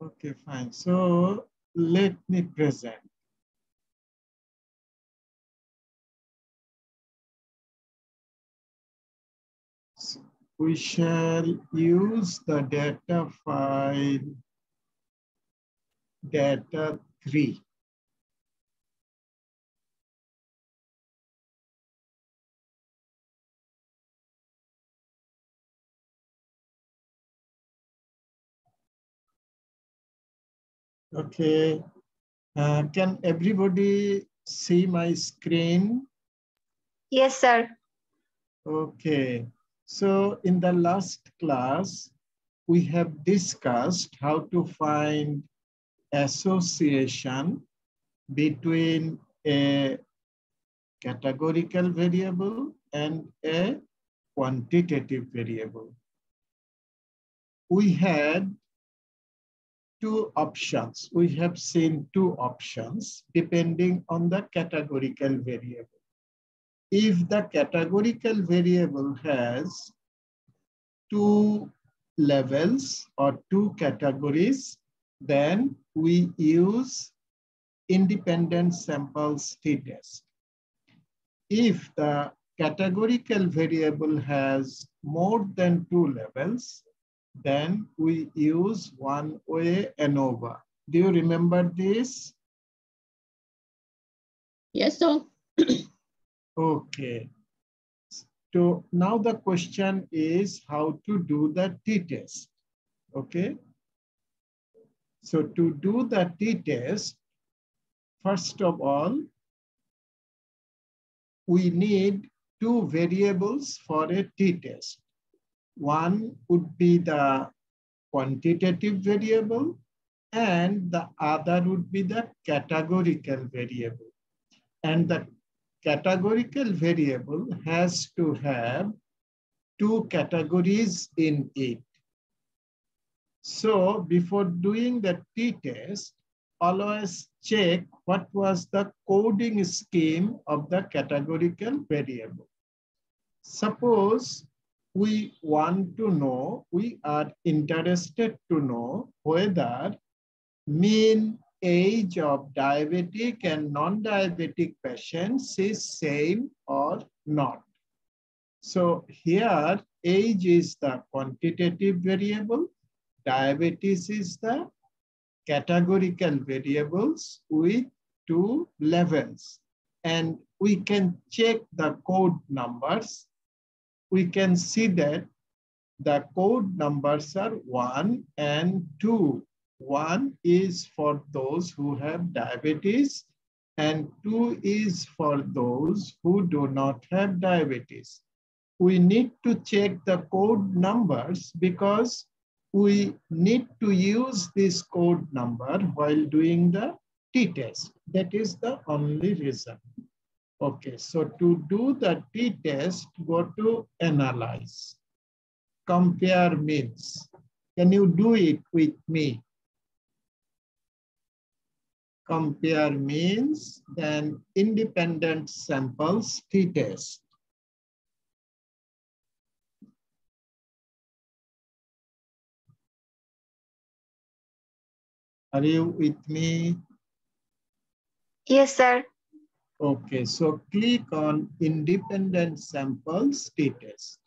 Okay, fine. So let me present. So we shall use the data file data 3. Okay. Can everybody see my screen? Yes, sir. Okay. So in the last class, we have discussed how to find association between a categorical variable and a quantitative variable. We had two options. We have seen two options depending on the categorical variable. If the categorical variable has two levels or two categories, then we use independent samples t-test. If the categorical variable has more than two levels, then we use one-way ANOVA. Do you remember this? Yes, sir. Okay. So now the question is how to do the t-test. Okay. So to do the t-test, first of all, we need two variables for a t-test. One would be the quantitative variable and the other would be the categorical variable. And the categorical variable has to have two categories in it. So before doing the t-test, always check what was the coding scheme of the categorical variable. Suppose we want to know, we are interested to know whether mean age of diabetic and non-diabetic patients is same or not. So here age is the quantitative variable, diabetes is the categorical variables with two levels. And we can check the code numbers. We can see that the code numbers are 1 and 2. 1 is for those who have diabetes and 2 is for those who do not have diabetes. We need to check the code numbers because we need to use this code number while doing the t-test. That is the only reason. Okay, so to do the t-test, go to analyze. Compare means. Can you do it with me? Compare means, then independent samples t-test. Are you with me? Yes, sir. Okay, so click on independent samples t-test.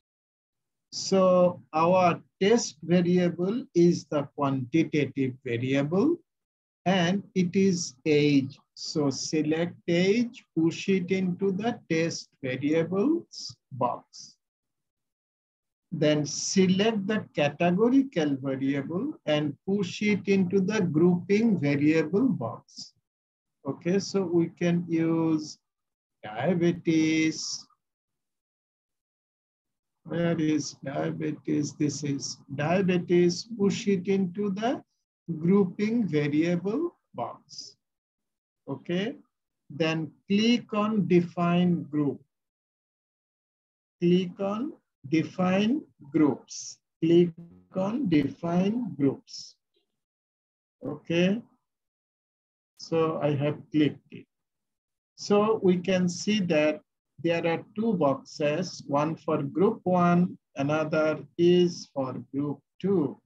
So our test variable is the quantitative variable and it is age. So select age, push it into the test variables box. Then select the categorical variable and push it into the grouping variable box. Okay, so we can use diabetes. Where is diabetes? This is diabetes. Push it into the grouping variable box. Okay, then click on define group. Click on define groups. Click on define groups. Okay, so I have clicked it. So we can see that there are two boxes, one for group 1, another is for group 2.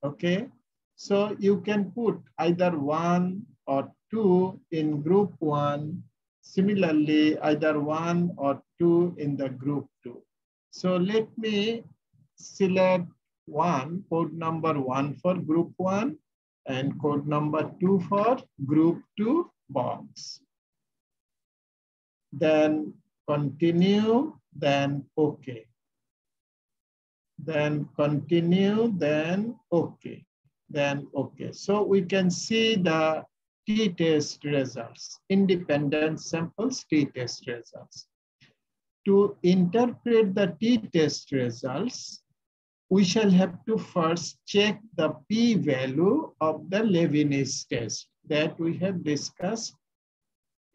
Okay, So you can put either 1 or 2 in group 1. Similarly, either 1 or 2 in the group 2. So let me select code number 1 for group 1 and code number 2 for group 2 box. Then continue, then OK. Then continue, then OK. Then OK. So we can see the t-test results, independent samples t-test results. To interpret the t-test results, we shall have to first check the p-value of the Leibniz test that we have discussed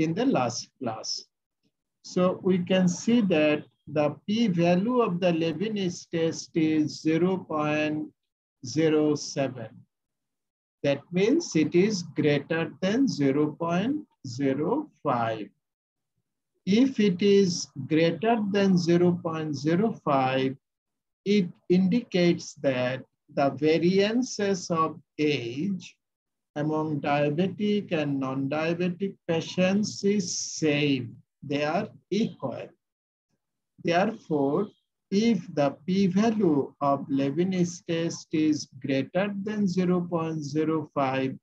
in the last class. So we can see that the p-value of the Leibniz test is 0.07. That means it is greater than 0.05. If it is greater than 0.05, it indicates that the variances of age among diabetic and non-diabetic patients is same. They are equal. Therefore, if the p-value of Leibniz test is greater than 0.05,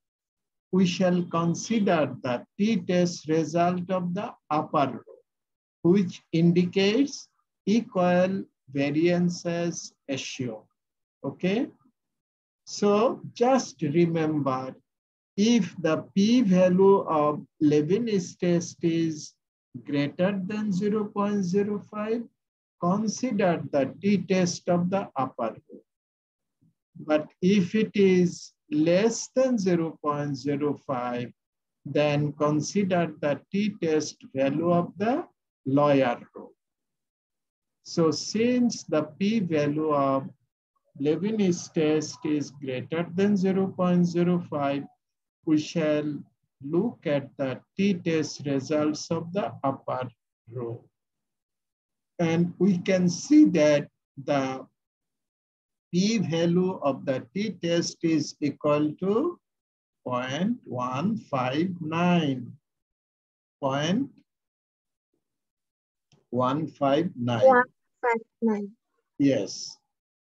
we shall consider the t-test result of the upper row, which indicates equal variances assumed. Okay? So just remember, if the p-value of Leibniz test is greater than 0.05, consider the t-test of the upper row. But if it is less than 0.05, then consider the t-test value of the lower row. So since the p-value of Leibniz test is greater than 0.05, we shall look at the t-test results of the upper row. And we can see that the p-value of the t-test is equal to 0.159. 0.159. 159. Yes,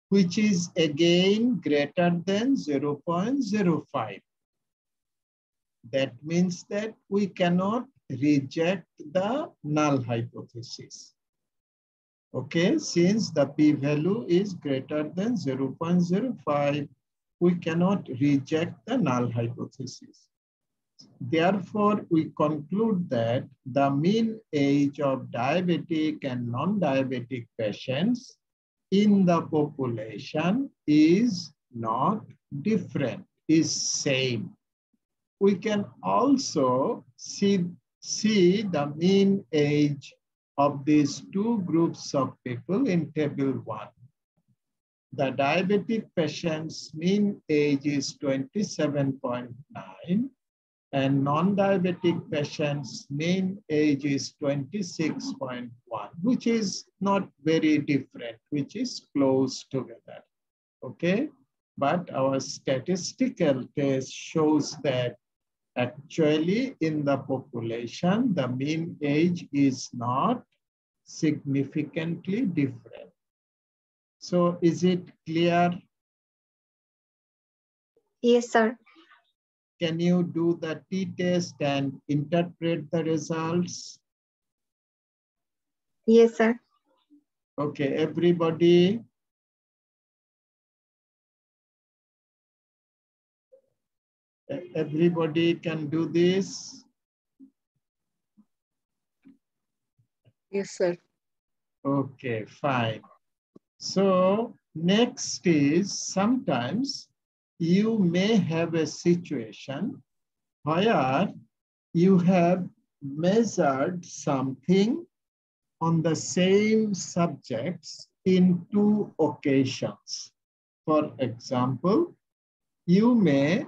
which is again greater than 0.05. That means that we cannot reject the null hypothesis. Okay, since the p-value is greater than 0.05, we cannot reject the null hypothesis. Therefore, we conclude that the mean age of diabetic and non-diabetic patients in the population is not different, is same. We can also see the mean age of these two groups of people in table 1. The diabetic patient's mean age is 27.9 and non-diabetic patient's mean age is 26.1, which is not very different, which is close together, okay? But our statistical test shows that actually, in the population, the mean age is not significantly different. So is it clear? Yes, sir. Can you do the t-test and interpret the results? Yes, sir. Okay, everybody. Everybody can do this? Yes, sir. Okay, fine. So next is sometimes you may have a situation where you have measured something on the same subjects in 2 occasions. For example, you may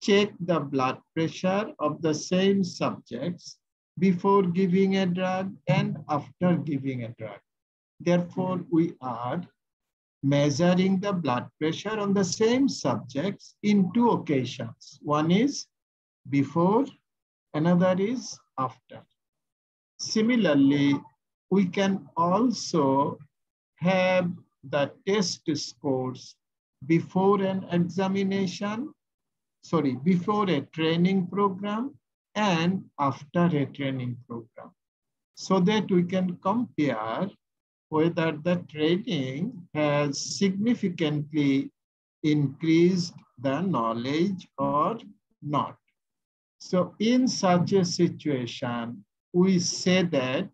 check the blood pressure of the same subjects before giving a drug and after giving a drug. Therefore, we are measuring the blood pressure on the same subjects in two occasions. One is before, another is after. Similarly, we can also have the test scores before an examination, before a training program and after a training program, so that we can compare whether the training has significantly increased the knowledge or not. So in such a situation, we say that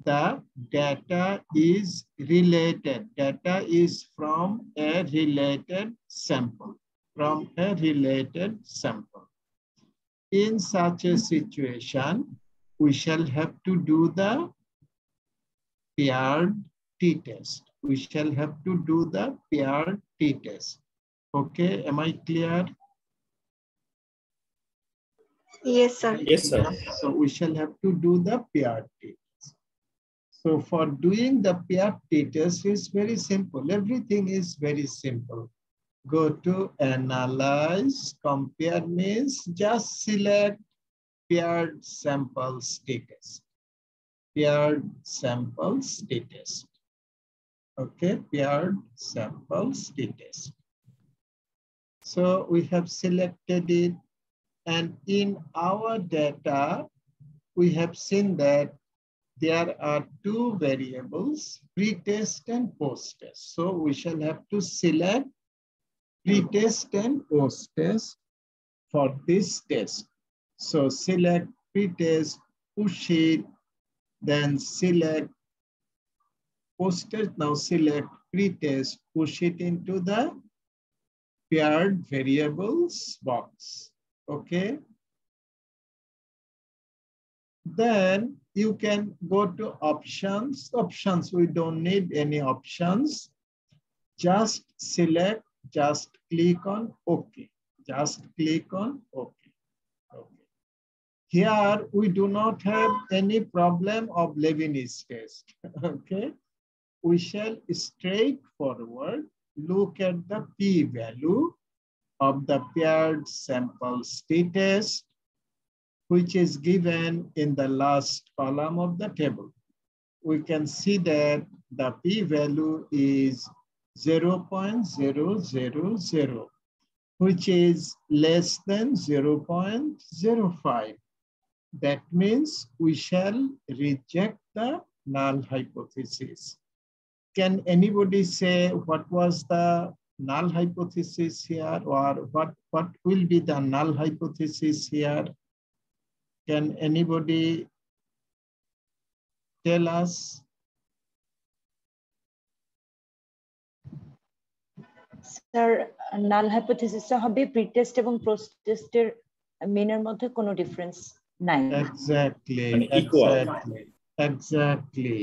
the data is related. Data is from a related sample. In such a situation, we shall have to do the paired t-test. Okay, am I clear? Yes, sir. Yes, sir. So we shall have to do the paired t-test. So for doing the paired t-test is very simple. Everything is very simple. Go to analyze, compare means just select paired samples t-test. Okay, paired samples t-test. So we have selected it, and in our data, we have seen that there are two variables, pre-test and post-test. So we shall have to select pre-test and post-test for this test. So select pre-test, push it, then select post-test. Now select pre-test, push it into the paired variables box. Okay. Then you can go to options. Options, we don't need any options. Just select, just click on OK. Okay. Here, we do not have any problem of Leibniz test. Okay. We shall straightforward look at the p-value of the paired samples t-test, which is given in the last column of the table. We can see that the p-value is 0.000, which is less than 0.05. That means we shall reject the null hypothesis. Can anybody say what was the null hypothesis here, or what will be the null hypothesis here? Can anybody tell us? Sir, null hypothesis হবে pre-test এবং post-test mean মধ্যে কোনো difference নাই। Exactly.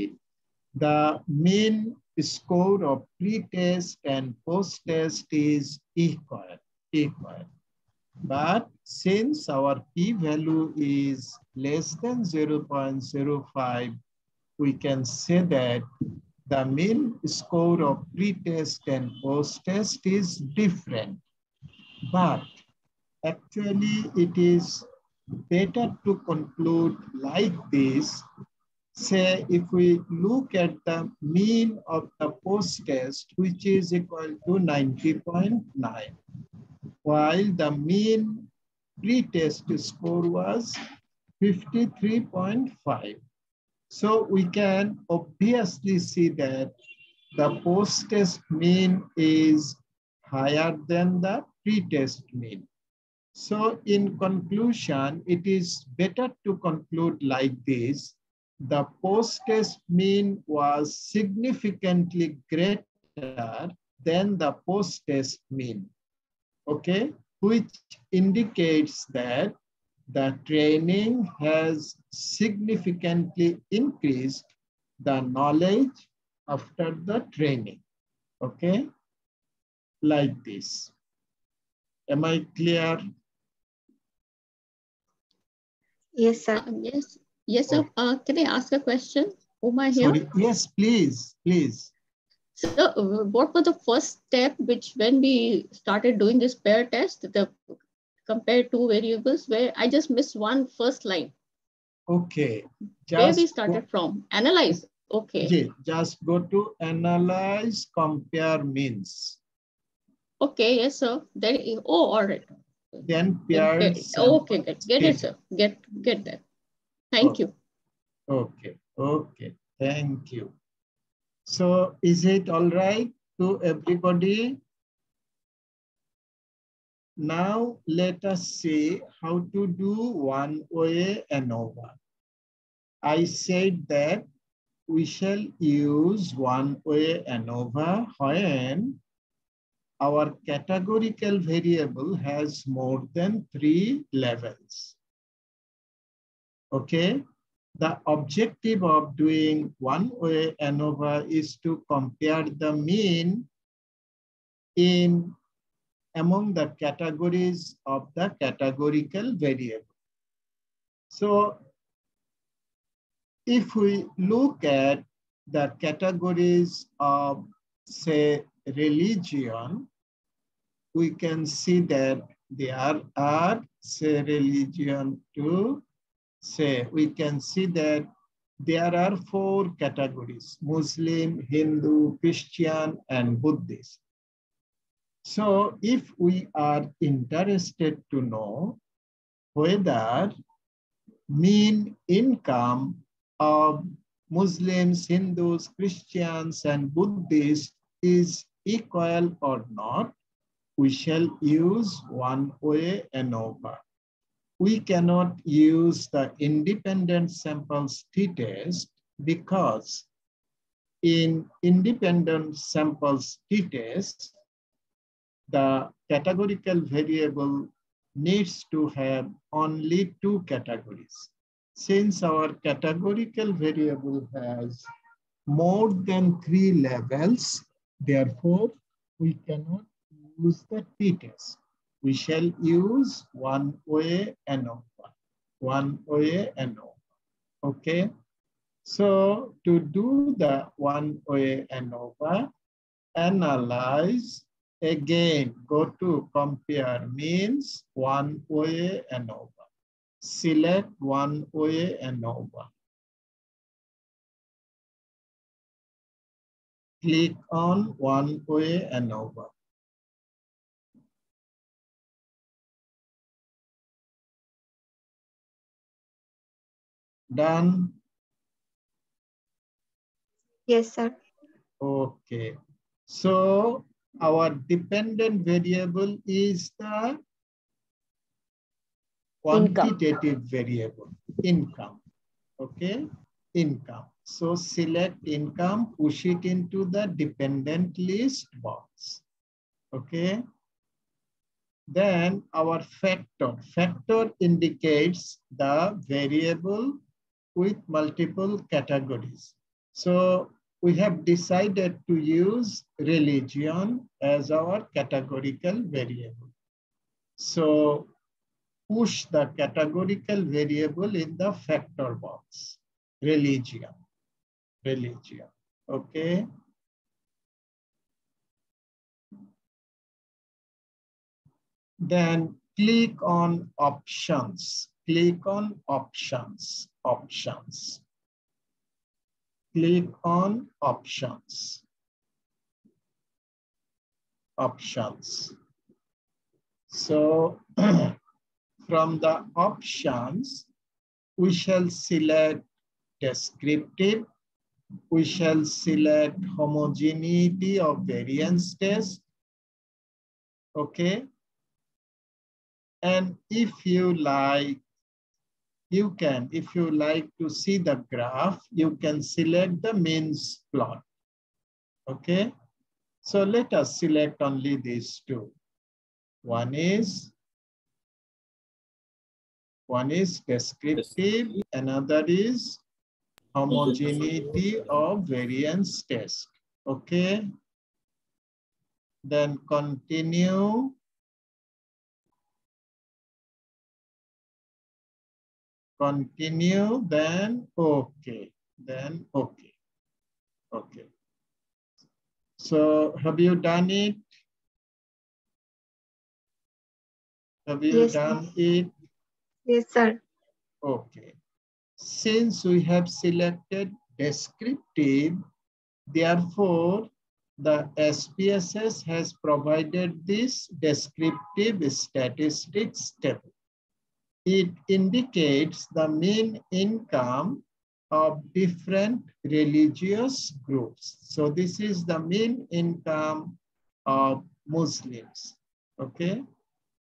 The mean score of pre-test and post-test is equal. But since our p-value is less than 0.05, we can say that the mean score of pre-test and post-test is different. But actually, it is better to conclude like this. Say, if we look at the mean of the post-test, which is equal to 90.9, while the mean pre-test score was 53.5. So we can obviously see that the post-test mean is higher than the pre-test mean. So in conclusion, it is better to conclude like this. The post-test mean was significantly greater than the post-test mean, okay? Which indicates that the training has significantly increased the knowledge after the training, okay? Like this. Am I clear? Yes, sir. Yes, sir. Can I ask a question? Uma here. Sorry. Yes, please. So what was the first step which when we started doing this pair test, the compare two variables where I just missed one first line? Okay. Where we started from? Analyze. Okay. Just go to analyze, compare means. Okay, yes, sir. Then, oh, all right. Then paired okay, get it, sir. Get that. Thank you. Okay, okay. Thank you. So is it all right to everybody? Now let us see how to do one-way ANOVA. I said that we shall use one-way ANOVA when our categorical variable has more than 3 levels. Okay. The objective of doing one-way ANOVA is to compare the mean among the categories of the categorical variable. So if we look at the categories of, say, religion, we can see that there are, say, religion to, say, we can see that there are 4 categories: Muslim, Hindu, Christian, and Buddhist. So if we are interested to know whether mean income of Muslims, Hindus, Christians, and Buddhists is equal or not, we shall use one-way ANOVA. We cannot use the independent samples t-test because in independent samples t-test, the categorical variable needs to have only 2 categories. Since our categorical variable has more than 3 levels, therefore, we cannot use the t-test. We shall use one-way ANOVA. One-way ANOVA. Okay? So to do the one-way ANOVA, analyze, again, go to compare means, one-way ANOVA. Select one-way ANOVA. Click on one-way ANOVA. Done? Yes, sir. Okay. So our dependent variable is the quantitative variable, income. Okay, income. So select income, push it into the dependent list box. Okay. Then our factor. Factor indicates the variable with multiple categories. So we have decided to use religion as our categorical variable. So push the categorical variable in the factor box, religion, religion, okay? Then click on options, click on options, options. Click on options, options. So from the options, we shall select descriptive, we shall select homogeneity of variance test, okay? And if you like, you can, if you like to see the graph, you can select the means plot, okay? So let us select only these 2. One is descriptive, another is homogeneity of variance test, okay? Then continue. Continue, then okay, okay. So have you done it? Have you Yes, done it? yes, sir. Okay. Since we have selected descriptive, therefore, the SPSS has provided this descriptive statistics table. It indicates the mean income of different religious groups. So this is the mean income of Muslims, okay?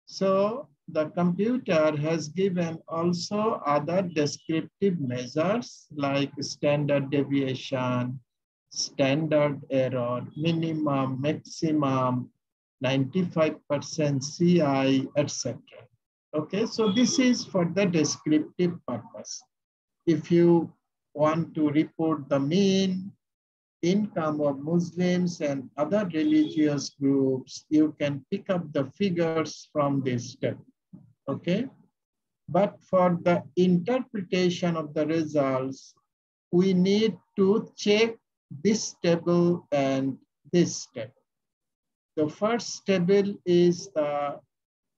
So the computer has given also other descriptive measures like standard deviation, standard error, minimum, maximum, 95% CI, etc. Okay, so this is for the descriptive purpose. If you want to report the mean income of Muslims and other religious groups, you can pick up the figures from this table, okay? But for the interpretation of the results, we need to check this table and this table. The first table is the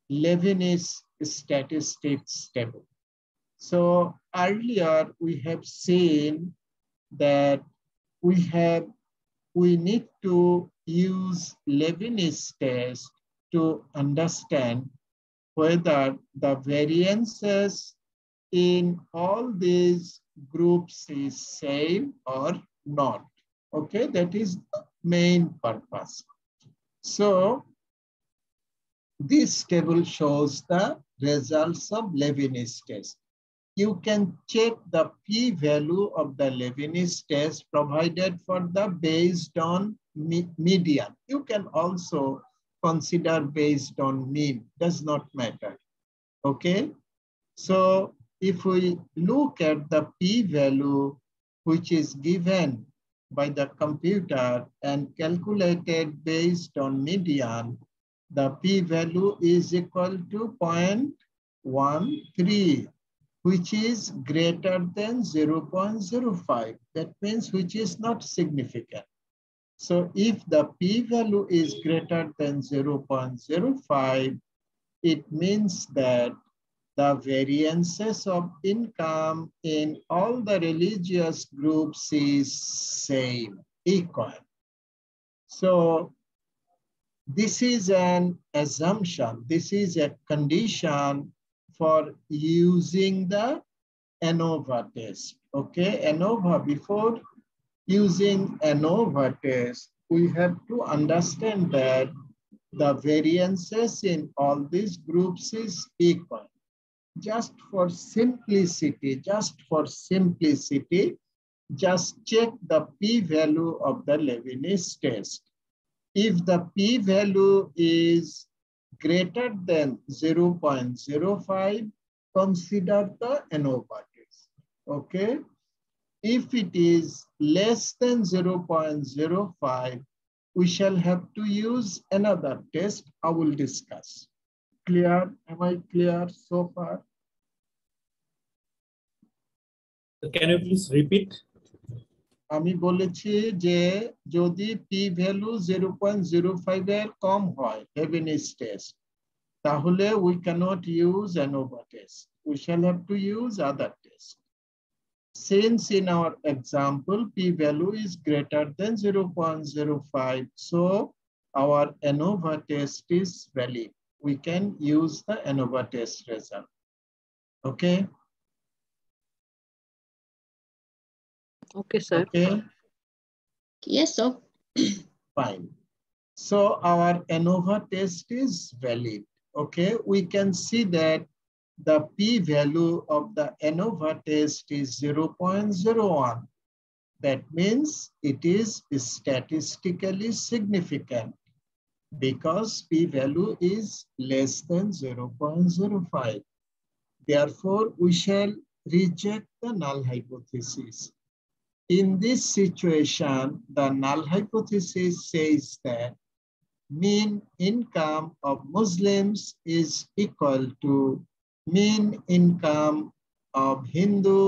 Leibniz statistics table. So earlier we have seen that we need to use Leibniz test to understand whether the variances in all these groups is same or not. Okay, that is the main purpose. So this table shows the results of Leibniz test. You can check the p-value of the Leibniz test provided for the based on median. You can also consider based on mean, does not matter, okay? So if we look at the p-value which is given by the computer and calculated based on median, the p-value is equal to 0.13, which is greater than 0.05. That means which is not significant. So if the p-value is greater than 0.05, it means that the variances of income in all the religious groups is same, equal. So this is an assumption. This is a condition for using the ANOVA test. Okay, ANOVA, before using ANOVA test, we have to understand that the variances in all these groups is equal. Just for simplicity, just check the p-value of the Leibniz test. If the p-value is greater than 0.05, consider the ANOVA test, okay? If it is less than 0.05, we shall have to use another test I will discuss. Clear? Am I clear so far? Can you please repeat? আমি বলেছি যে যদি P value 0.05 এর কম হয় Leibniz test, তাহলে we cannot use ANOVA test. We shall have to use other test. Since in our example p value is greater than 0.05, so our ANOVA test is valid. We can use the ANOVA test result. Okay. Okay, sir. Okay. Yes, sir. Fine. So our ANOVA test is valid. Okay, we can see that the p-value of the ANOVA test is 0.01. That means it is statistically significant because p-value is less than 0.05. Therefore, we shall reject the null hypothesis. In this situation, the null hypothesis says that mean income of Muslims is equal to mean income of Hindu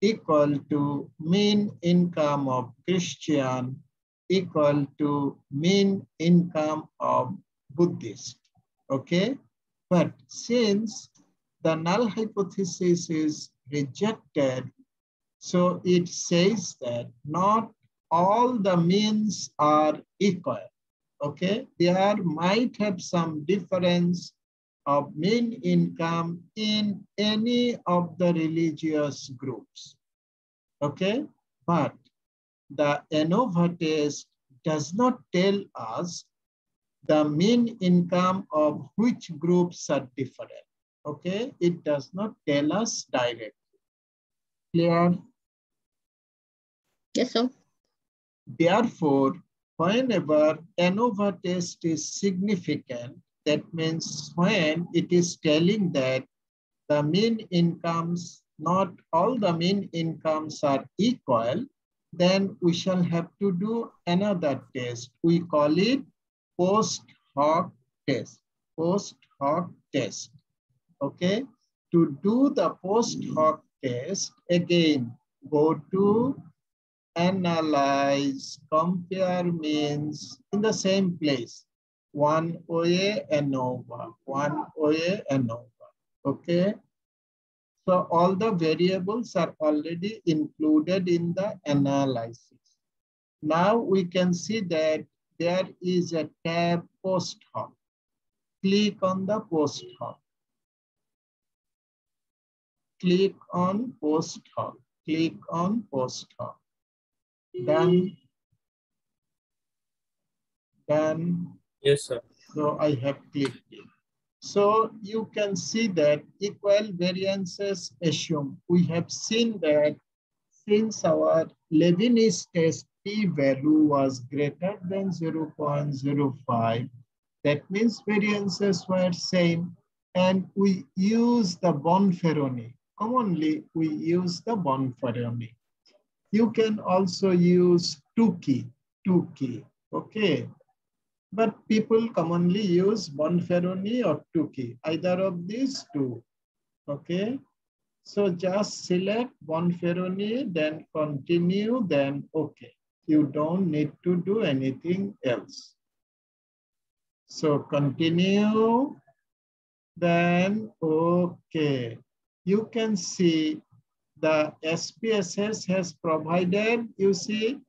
equal to mean income of Christian equal to mean income of Buddhist. Okay, but since the null hypothesis is rejected, so it says that not all the means are equal. Okay, there might have some difference of mean income in any of the religious groups. Okay, but the ANOVA test does not tell us the mean income of which groups are different. Okay, it does not tell us directly. Clear? Yes, sir. Therefore, whenever ANOVA test is significant, that means when it is telling that the mean incomes, not all the mean incomes are equal, then we shall have to do another test. We call it post hoc test. Post hoc test. Okay. To do the post hoc test, again, go to analyze, compare means in the same place. One OA ANOVA, one OA ANOVA. Okay. So all the variables are already included in the analysis. Now we can see that there is a tab post hoc. Click on the post hoc. Click on post hoc. Click on post hoc. Done. Done. Yes, sir. So I have clicked it. So you can see that equal variances assumed. We have seen that since our Leibniz test p-value was greater than 0.05, that means variances were same, and we use the Bonferroni. Commonly, we use the Bonferroni. You can also use Tukey, okay? But people commonly use Bonferroni or Tukey, either of these two, okay? So just select Bonferroni, then continue, then okay. You don't need to do anything else. So continue, then okay. You can see the SPSS has provided, you see,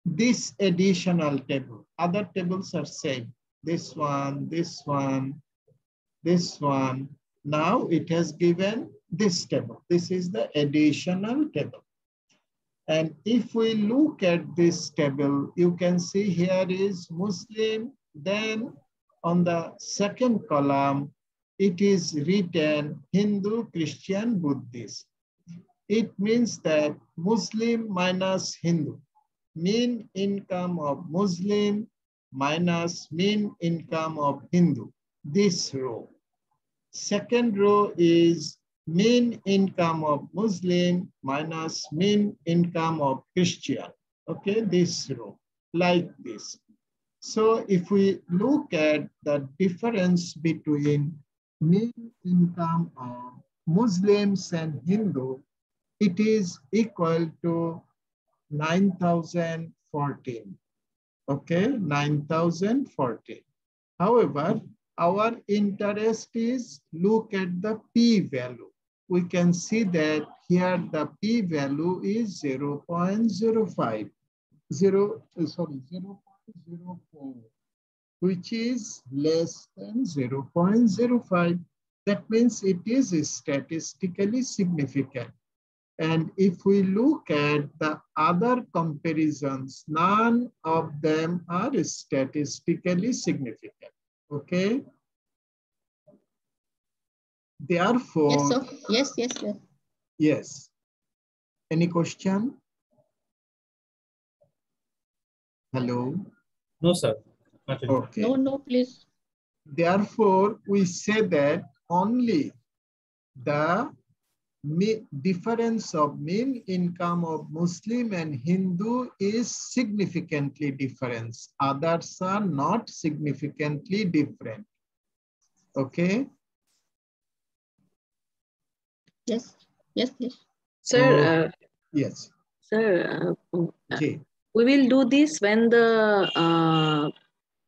this additional table. Other tables are same. This one, this one, this one. Now it has given this table. This is the additional table. And if we look at this table, you can see here is Muslim. Then on the second column, it is written Hindu, Christian, Buddhist. It means that Muslim minus Hindu. Mean income of Muslim minus mean income of Hindu. This row. Second row is mean income of Muslim minus mean income of Christian. Okay, this row, like this. So if we look at the difference between mean income of Muslims and Hindu, it is equal to 9,014. Okay, 9,014. However, our interest is look at the p-value. We can see that here the p-value is 0.05. 0.04, which is less than 0.05. That means it is statistically significant. And if we look at the other comparisons, none of them are statistically significant. Okay. Therefore, Yes, sir. Yes, yes, yes. Yes. Any question? Hello? No, sir. Nothing. Okay. No, no, please. Therefore, we say that only the difference of mean income of Muslim and Hindu is significantly different. Others are not significantly different. Okay? Yes, yes, please. Sir, Yes. sir, Jay. We will do this when the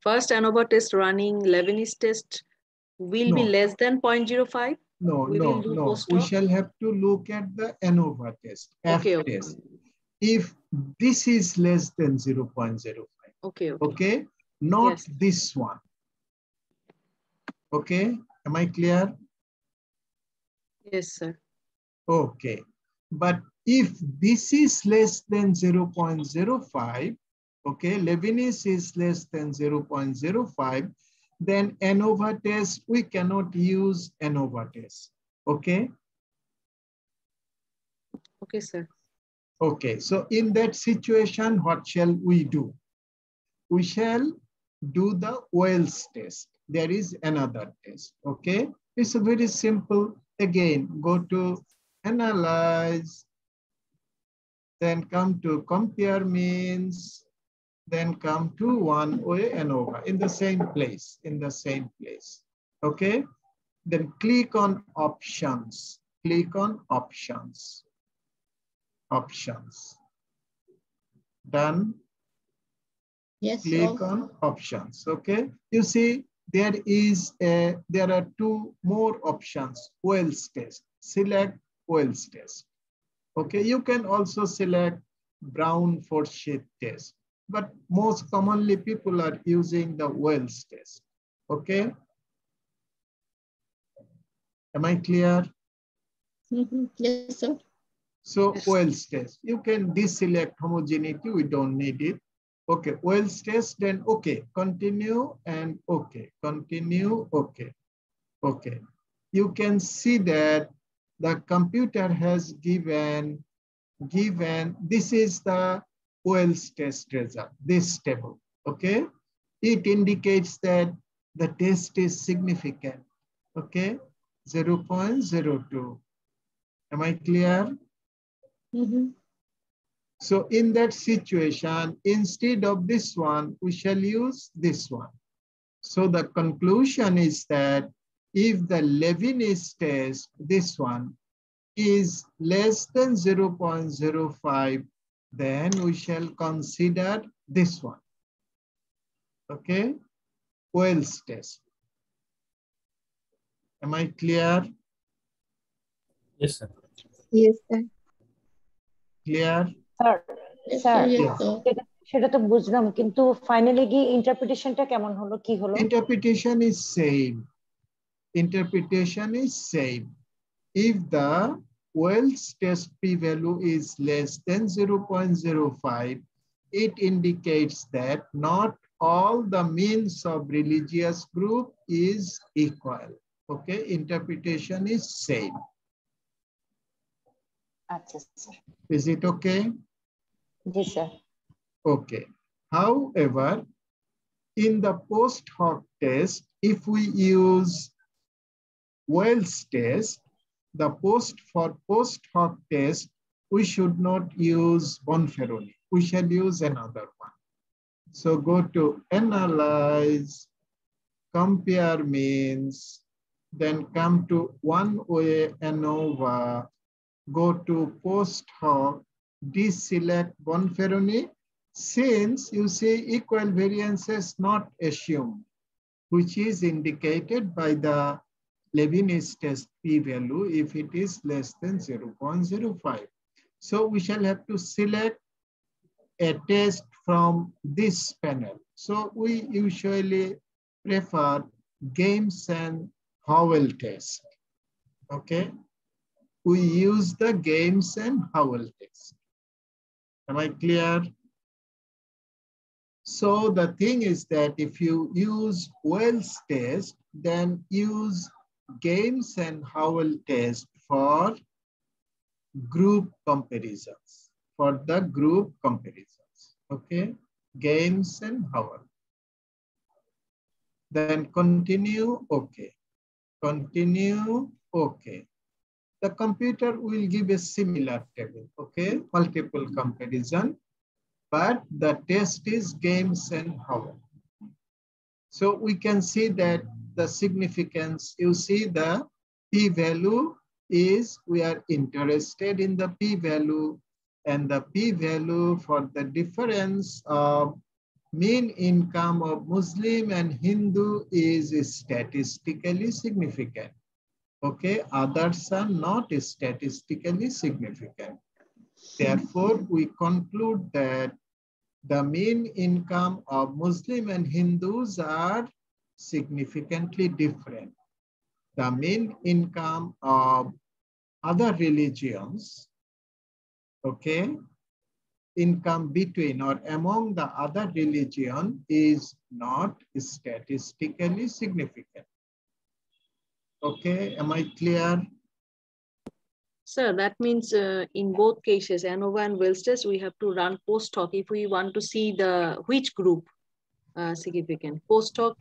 first ANOVA test running Lebanese test will be No. less than 0.05. No, We no, will do no. post We hoc. shall have to look at the ANOVA test, F Okay, okay. test. If this is less than 0.05. Okay, okay. Okay, not Yes. this one. Okay, am I clear? Yes, sir. Okay, but if this is less than 0.05, okay, Lebanese is less than 0.05, then ANOVA test, we cannot use ANOVA test. Okay. Okay, sir. Okay, so in that situation, what shall we do? We shall do the Wells test. There is another test, okay? It's a very simple. Again, go to analyze, then come to compare means, then come to one-way ANOVA in the same place, okay? Then click on options, options. Done. Yes. Click on options. Okay. You see there are two more options. Wells test. Select Wells test. Okay. You can also select Brown force sheet test, but most commonly people are using the Wells test. Okay. Am I clear? Yes, sir. So Yes. Wells test. You can deselect homogeneity. We don't need it. Okay, Wells test, then okay, continue and okay, continue, okay, okay. You can see that the computer has given, this is the Wells test result, this table, okay? It indicates that the test is significant, okay? 0.02. Am I clear? So in that situation, instead of this one, we shall use this one. So the conclusion is that if the Lebanese test, this one, is less than 0.05, then we shall consider this one. Okay? Wells test. Am I clear? Yes, sir. Yes, sir. Clear? Sir Yes, sir sir. Yes, sir. সেটা তো বুঝলাম কিন্তু finally গিয়ে ইন্টারপ্রিটেশনটা কেমন হলো কি হলো Interpretation is same. Interpretation is same. If the Wells test p-value is less than 0.05, it indicates that not all the means of religious group is equal. Okay, interpretation is same. আচ্ছা sir Is it okay? G sir Okay. However, in the post hoc test, if we use Wells test, the post hoc test, we should not use Bonferroni. We shall use another one. So go to analyze, compare means, then come to one-way ANOVA, go to post hoc, deselect Bonferroni, since you see equal variance is not assumed, which is indicated by the Lebanese test p-value if it is less than 0.05. So we shall have to select a test from this panel. So we usually prefer Games and Howell test. Okay. We use the Games and Howell test. Am I clear? So the thing is that if you use Wells test, then use Games and Howell test for group comparisons, okay? Games and Howell. Then continue, okay. Continue, okay. The computer will give a similar table, okay? Multiple comparison, but the test is Games and Howell. So we can see that the significance, you see the p-value is, we are interested in the p-value, and the p-value for the difference of mean income of Muslim and Hindu is statistically significant. Okay, others are not statistically significant. Therefore, we conclude that the mean income of Muslim and Hindus are significantly different. The mean income of other religions, okay, income between or among the other religion is not statistically significant. Okay, am I clear? Sir, that means in both cases, ANOVA and Wells test, we have to run post hoc if we want to see the which group significant. Post hoc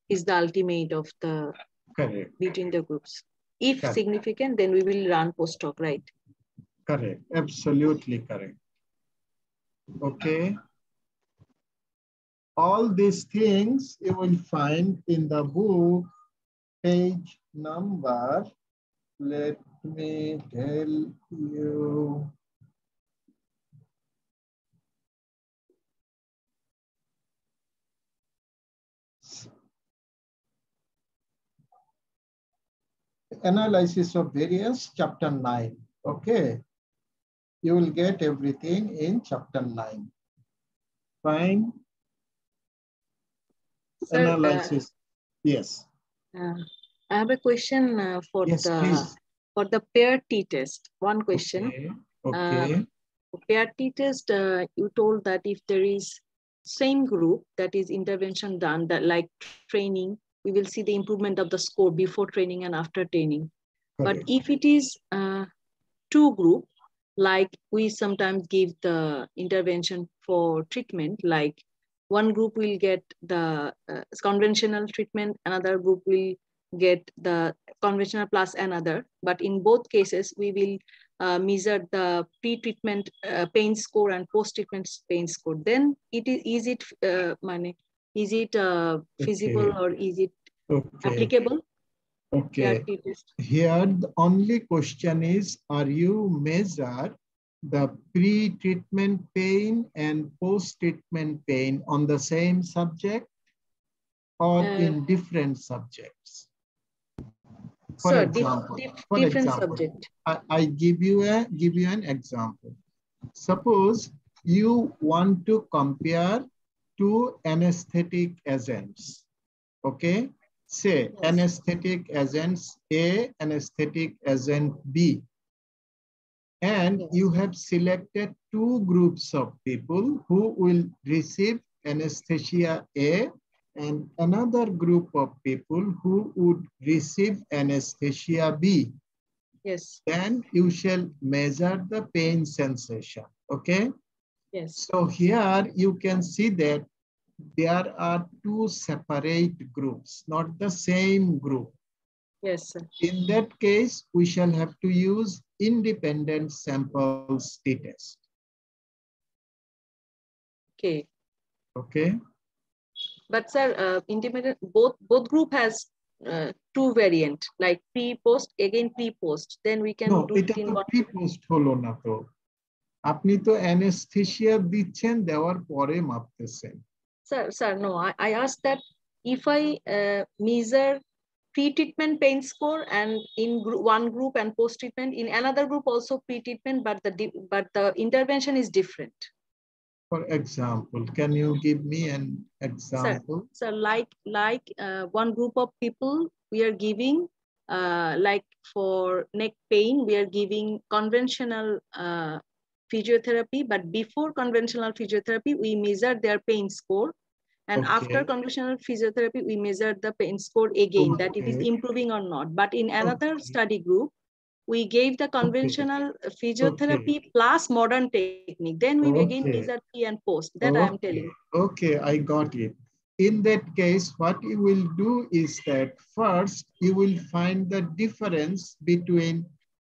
is the ultimate of the Correct. between the groups. If Correct. significant, then we will run post hoc, right? Correct, absolutely correct. Okay. All these things you will find in the book, page number, let me tell you. Analysis of variance, chapter 9. Okay. You will get everything in chapter 9. Fine. Sir, analysis. Yes. I have a question for Yes, the please. pair t-test. One question. Okay. Okay. Pair t-test, you told that if there is same group that is intervention done, that like training, we will see the improvement of the score before training and after training. Correct. But if it is two group, like we sometimes give the intervention for treatment, like one group will get the conventional treatment, another group will get the conventional plus another. But in both cases, we will measure the pre-treatment pain score and post-treatment pain score. Then is it feasible or is it applicable? Okay. Here the only question is, are you measure the pre-treatment pain and post-treatment pain on the same subject or in different subjects? For example, subject. I give you an example. Suppose you want to compare two anesthetic agents. Okay. Say yes. Anesthetic agents A, anesthetic agent B. And yes. You have selected two groups of people who will receive anesthesia A and another group of people who would receive anesthesia B. Yes. Then you shall measure the pain sensation. Okay. Yes. So here you can see that there are two separate groups, not the same group. Yes, sir. In that case, we shall have to use independent samples t-test. Okay. Okay. But sir, independent both group has two variant, like pre-post, again pre-post. Then we can do it in one. Pre-post holo na to. আপনি তো anesthesia দিচ্ছেন দেওয়ার পরে মাপতেছেন। Sir, no, I asked that if I measure pre-treatment pain score and in one group and post-treatment, in another group also pre-treatment, but the intervention is different. For example, can you give me an example? Sir, like one group of people we are giving, like for neck pain, we are giving conventional physiotherapy, but before conventional physiotherapy, we measure their pain score. And after conventional physiotherapy, we measure the pain score again, that it is improving or not. But in another study group, we gave the conventional physiotherapy plus modern technique. Then we again measure pre and post. That I am telling. Okay, I got it. In that case, what you will do is that first you will find the difference between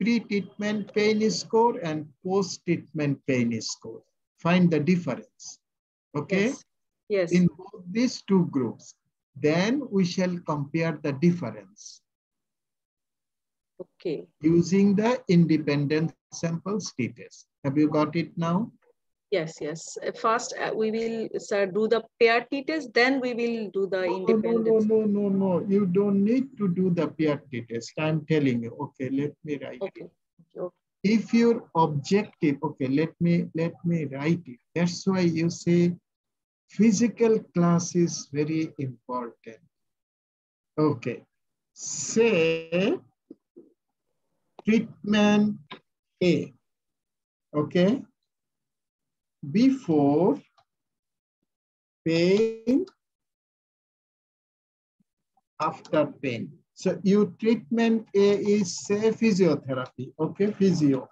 pre-treatment pain score and post-treatment pain score. Find the difference. Okay? Yes. Yes. In both these two groups. Then we shall compare the difference. Okay. using the independent samples t-test. Have you got it now? Yes, yes. First, we will, sir, do the pair t-test, then we will do the independence. No. You don't need to do the pair t-test. I'm telling you. Okay, let me write Okay. it. Okay. If your objective, okay, let me write it. That's why you say physical class is very important. Okay. Say treatment A. Okay. Before pain, after pain. So your treatment A is say physiotherapy. Okay, physio.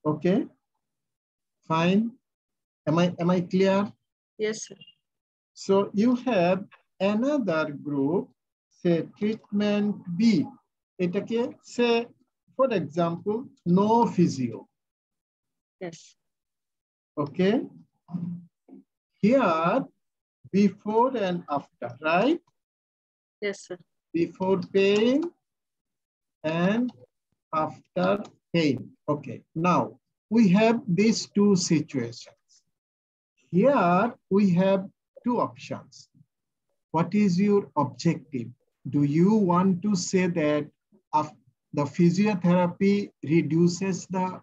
Okay, fine. Am I clear? Yes, sir. So you have another group, say treatment B. Etake say, for example, no physio. Yes. Okay. Here, before and after, right? Yes, sir. Before pain and after pain. Okay. Now we have these two situations. Here we have two options. What is your objective? Do you want to say that the physiotherapy reduces the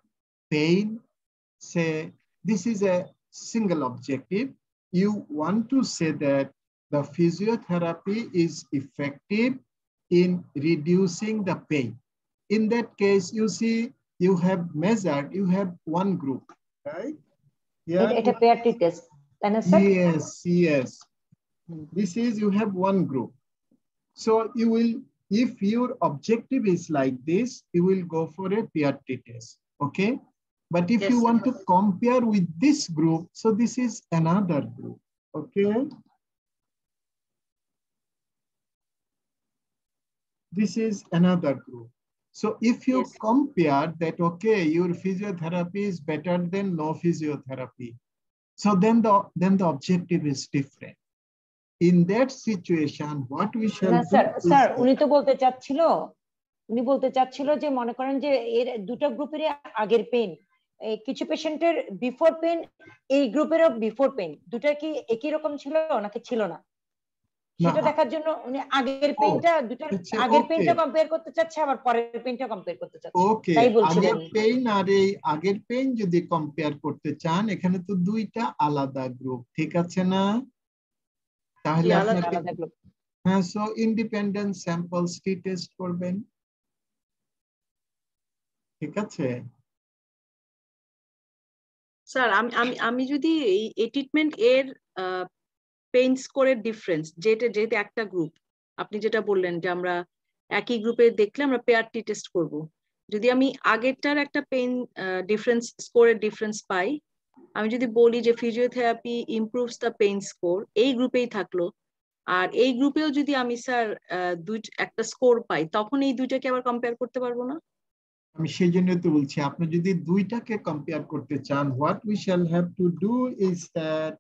pain? Say this is a single objective. You want to say that the physiotherapy is effective in reducing the pain. In that case, you see, you have measured, you have one group, right? It's a pair t-test. Yes. This is, you have one group. So you will, if your objective is like this, you will go for a pair t-test, okay? But if you want to compare with this group, so this is another group, okay? This is another group. So if you compare that, okay, your physiotherapy is better than no physiotherapy. So then the objective is different. In that situation, what we shall do sir উনি তো বলতে চাচ্ছিল যে মনে করেন যে এর দুটো গ্রুপের আগের পেইন কিছু পেশেন্টের বিফোর পেইন এই গ্রুপেরও বিফোর পেইন দুটো কি একই রকম ছিল নাকি ছিল না সেটা দেখার জন্য উনি আগের পেইনটা দুটো আগের পেইনটা কম্পেয়ার করতে চাচ্ছে আবার পরের পেইনটা কম্পেয়ার করতে চাচ্ছে ওকে আগের পেইন আর এই আগের পেইন যদি কম্পেয়ার করতে চান এখানে তো দুইটা আলাদা গ্রুপ ঠিক আছে না তাহলে আপনাকে হ্যাঁ সো ইন্ডিপেন্ডেন্ট স্যাম্পলস টি টেস্ট করবেন ঠিক আছে স্যার আমি যদি এই ট্রিটমেন্ট এর পেইন স্কোরের ডিফারেন্স যেটা একটা গ্রুপ আপনি যেটা বললেন যে আমরা একই গ্রুপে দেখলে আমরা পেয়ার টি টেস্ট করব যদি আমি আগেরটার একটা পেইন ডিফারেন্স স্কোরের ডিফারেন্স পাই আমি যদি বলি যে physiotherapy improves the pain score এই গ্রুপেই থাকলো আর এই গ্রুপেও যদি আমি স্যার একটা স্কোর পাই তখন এই দুইটাকে আবার কম্পেয়ার করতে পারবো না আমি সেই জন্য তো বলছি আপনি যদি দুইটাকে কম্পেয়ার করতে চান what we shall have to do is that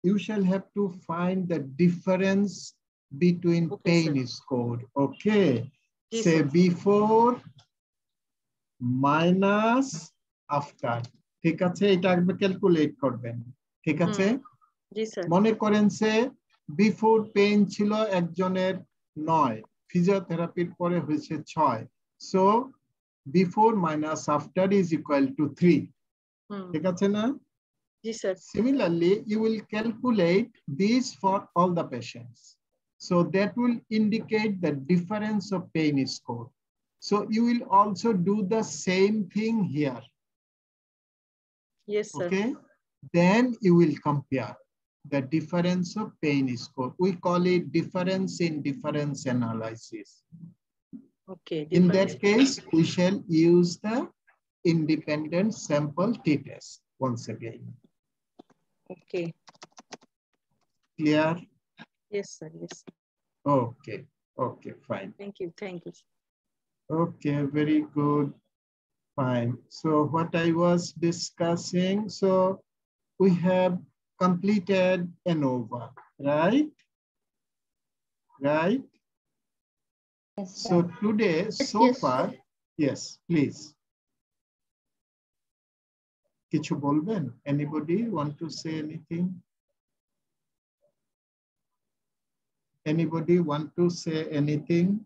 you shall have to find the difference between pain score okay say before minus after ঠিক আছে এটা আগে ক্যালকুলেট করবেন ঠিক আছে জি স্যার মনে করেন সে বিফোর পেইন ছিল একজনের 9 ফিজিওথেরাপির পরে হয়েছে 6 so before minus after is equal to 3 ঠিক আছে না জি sir similarly you will calculate this for all the patients so that will indicate the difference of pain score so you will also do the same thing here yes sir okay then you will compare the difference of pain score we call it difference in difference analysis. Okay. In that case, we shall use the independent sample t-test once again. Okay. Clear? Yes, sir. Yes. Okay. Okay, fine. Thank you. Thank you. Okay, very good. Fine. So what I was discussing, so we have completed ANOVA, right? Right? Yes, So today, so far, yes, please. Kichu bolben? Anybody want to say anything? Anybody want to say anything?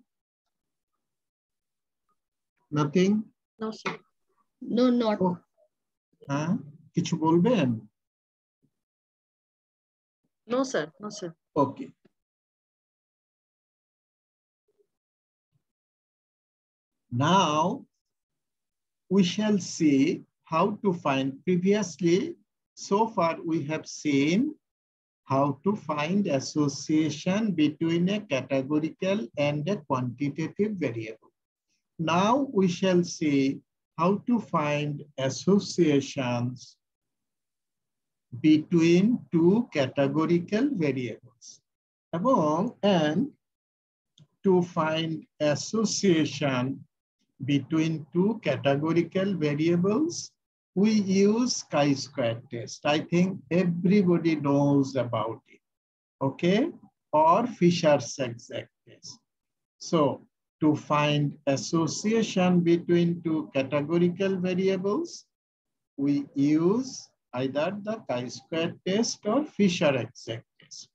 Nothing? No, sir. No, not. Oh. Huh? Kichu bolben? No, sir. No, sir. Okay. Now, we shall see how to find. Previously, so far we have seen how to find association between a categorical and a quantitative variable. Now we shall see how to find associations between two categorical variables. And to find association between two categorical variables, we use chi-square test. I think everybody knows about it, okay? Or Fisher's exact test. So to find association between two categorical variables, we use either the chi-square test or Fisher exact test.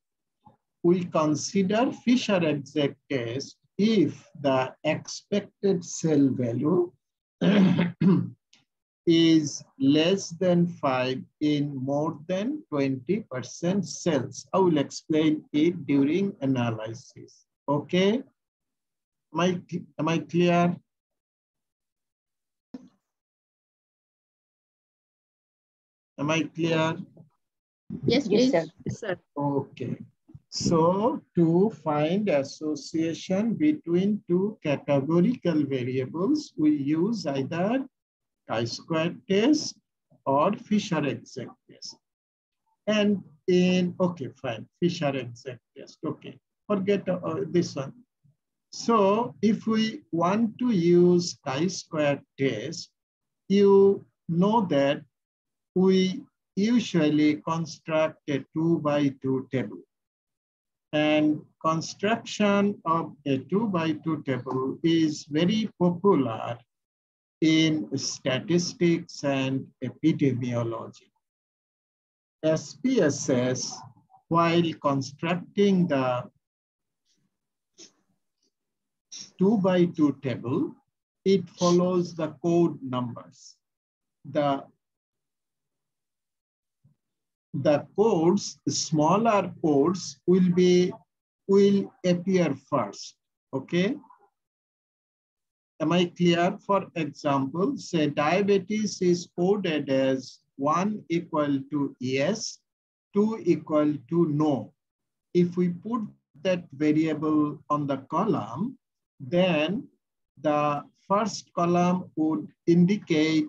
We consider Fisher exact test if the expected cell value is less than 5 in more than 20% cells. I will explain it during analysis. Okay? Am I clear? Am I clear? Yes, yes, please. sir. Yes, sir. Okay. So to find association between two categorical variables, we use either chi-square test or Fisher exact test. And okay, fine, Fisher exact test, okay. Forget this one. So if we want to use chi-square test, you know that we usually construct a 2x2 table. And construction of a 2x2 table is very popular in statistics and epidemiology. SPSS, while constructing the 2x2 table, it follows the code numbers. The codes, smaller codes will appear first, okay? Am I clear? For example, say diabetes is coded as 1 equal to yes, 2 equal to no. If we put that variable on the column, then the first column would indicate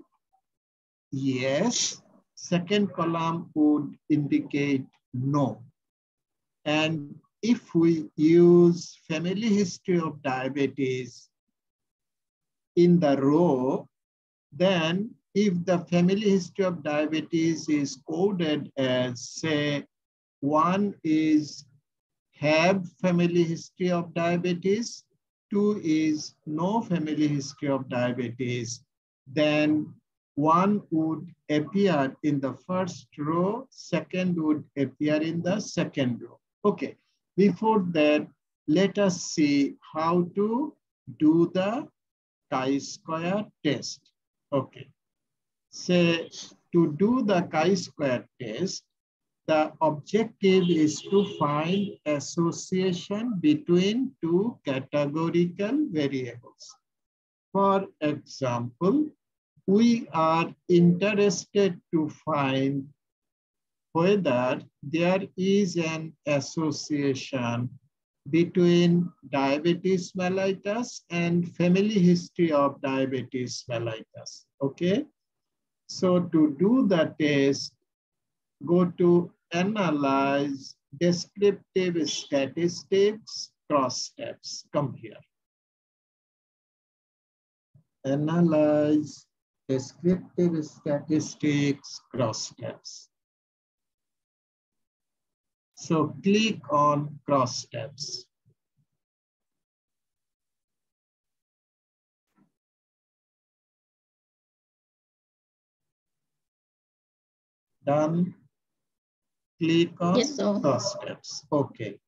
yes, second column would indicate no. And if we use family history of diabetes in the row, then if the family history of diabetes is coded as, say, 1 is have family history of diabetes, 2 is no family history of diabetes, then 1 would appear in the first row, second would appear in the second row. Okay, before that, let us see how to do the chi-square test. Okay, say to do the chi-square test, the objective is to find association between two categorical variables. For example, we are interested to find whether there is an association between diabetes mellitus and family history of diabetes mellitus, okay? So to do the test, go to analyze descriptive statistics cross steps. Come here. Analyze descriptive statistics cross steps. So click on cross steps. Done. Click on Yes, sir. the steps. Okay.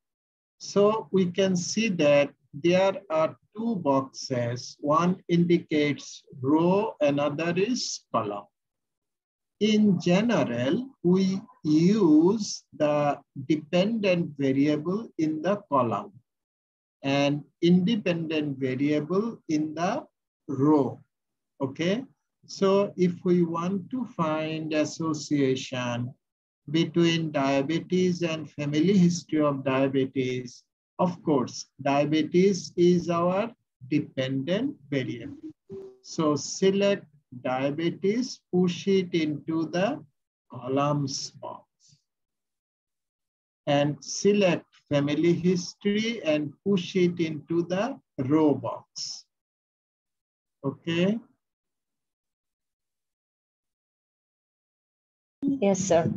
So we can see that there are two boxes. One indicates row, another is column. In general, we use the dependent variable in the column and independent variable in the row. Okay. So if we want to find association between diabetes and family history of diabetes, of course, diabetes is our dependent variable. So select diabetes, push it into the columns box. And select family history and push it into the row box. Okay. Yes, sir.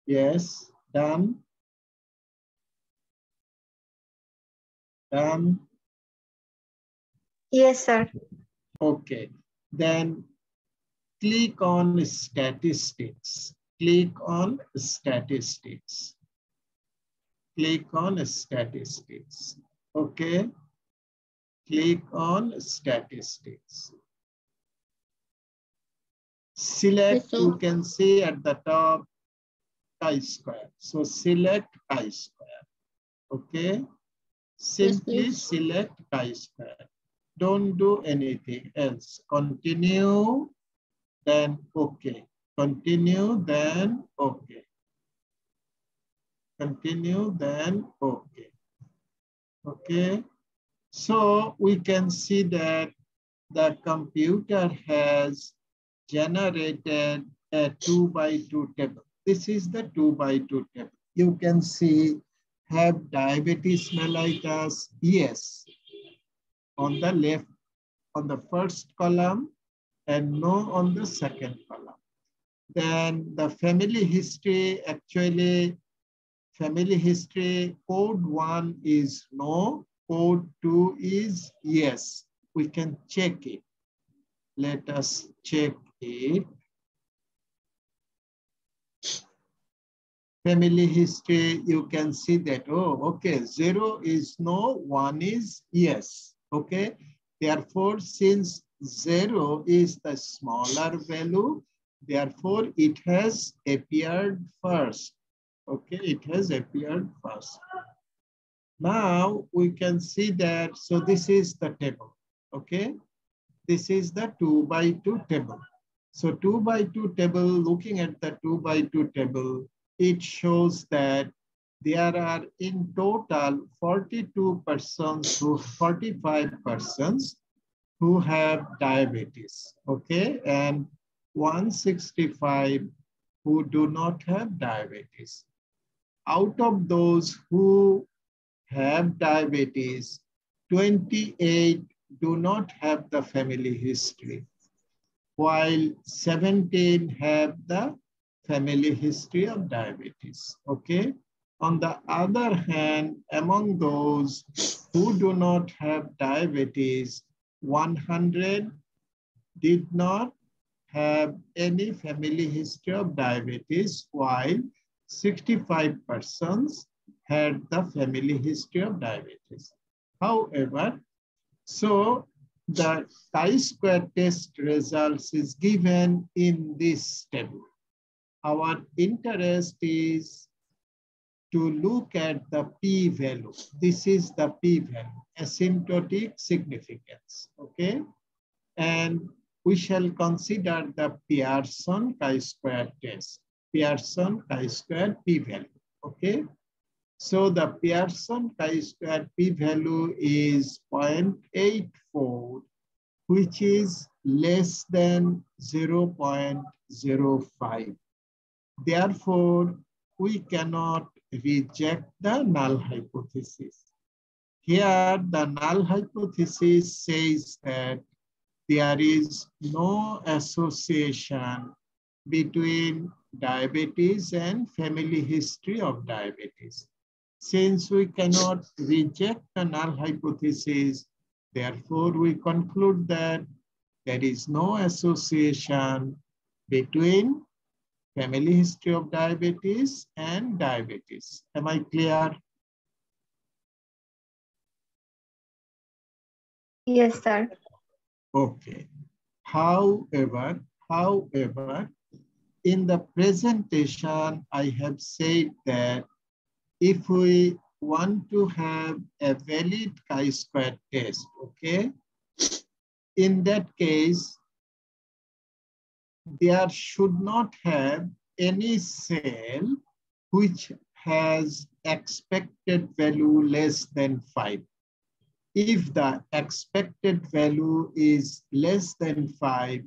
Yes, done. Done. Yes, sir. Okay, then click on statistics. Click on statistics. Click on statistics. Okay, click on statistics. Select, Yes, you can see at the top, chi-square. So select chi-square. Okay, simply please. select chi-square. Don't do anything else. Continue, then okay. Continue, then okay. Continue, then okay. Okay. So we can see that the computer has generated a 2x2 table. This is the 2x2 table. You can see, have diabetes mellitus? Yes. On the left, on the first column, and no on the second column. Then the family history, actually, family history, code 1 is no, code 2 is yes. We can check it. Let us check it. Family history, you can see that, oh, okay, 0 is no, 1 is yes, okay? Therefore, since 0 is the smaller value, therefore it has appeared first, okay? It has appeared first. Now we can see that, so this is the table, okay? This is the 2x2 table. So 2x2 table, looking at the 2x2 table, it shows that there are in total 42 persons who 45 persons who have diabetes, okay? And 165 who do not have diabetes. Out of those who have diabetes, 28 do not have the family history, while 17 have the family history of diabetes, okay? On the other hand, among those who do not have diabetes, 100 did not have any family history of diabetes, while 65 persons had the family history of diabetes. However, so the chi-square test results is given in this table. Our interest is to look at the p-value. This is the p-value, asymptotic significance, okay? And we shall consider the Pearson chi-square test, Pearson chi-square p-value, okay? So the Pearson chi-square p-value is 0.84, which is less than 0.05. Therefore, we cannot reject the null hypothesis. Here, the null hypothesis says that there is no association between diabetes and family history of diabetes. Since we cannot reject the null hypothesis, therefore we conclude that there is no association between family history of diabetes and diabetes. Am I clear? Yes, sir. Okay. However, in the presentation, I have said that if we want to have a valid chi-square test, okay, in that case, there should not have any cell which has expected value less than 5. If the expected value is less than 5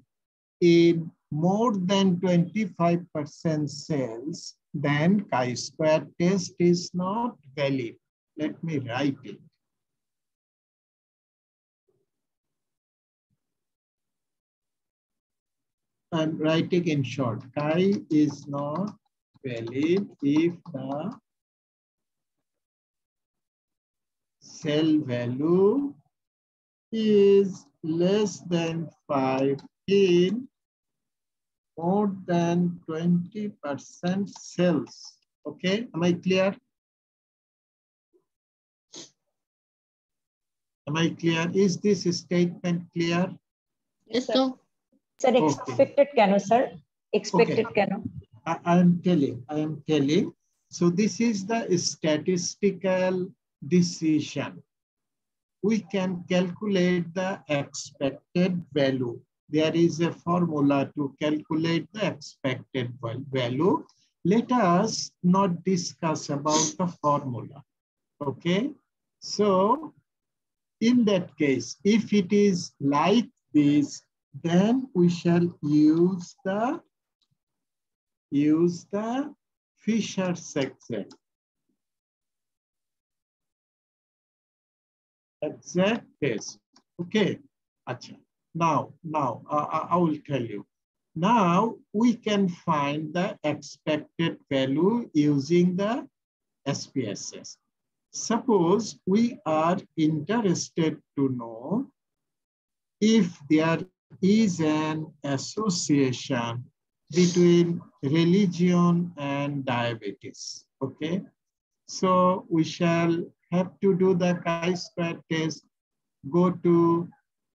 in more than 25% cells, then chi-square test is not valid. Let me write it. I'm writing in short. Chi is not valid if the cell value is less than 5 in more than 20% cells. Okay, am I clear? Am I clear? Is this statement clear? Yes, sir. Sir, expected cano, sir? Expected cano. I am telling. So this is the statistical decision. We can calculate the expected value. There is a formula to calculate the expected value. Let us not discuss about the formula. Okay. So in that case, if it is like this, then we shall use the Fisher's exact test. Okay. Achha. Now I will tell you. Now we can find the expected value using the SPSS. Suppose we are interested to know if there is an association between religion and diabetes. Okay. So we shall have to do the chi-square test, go to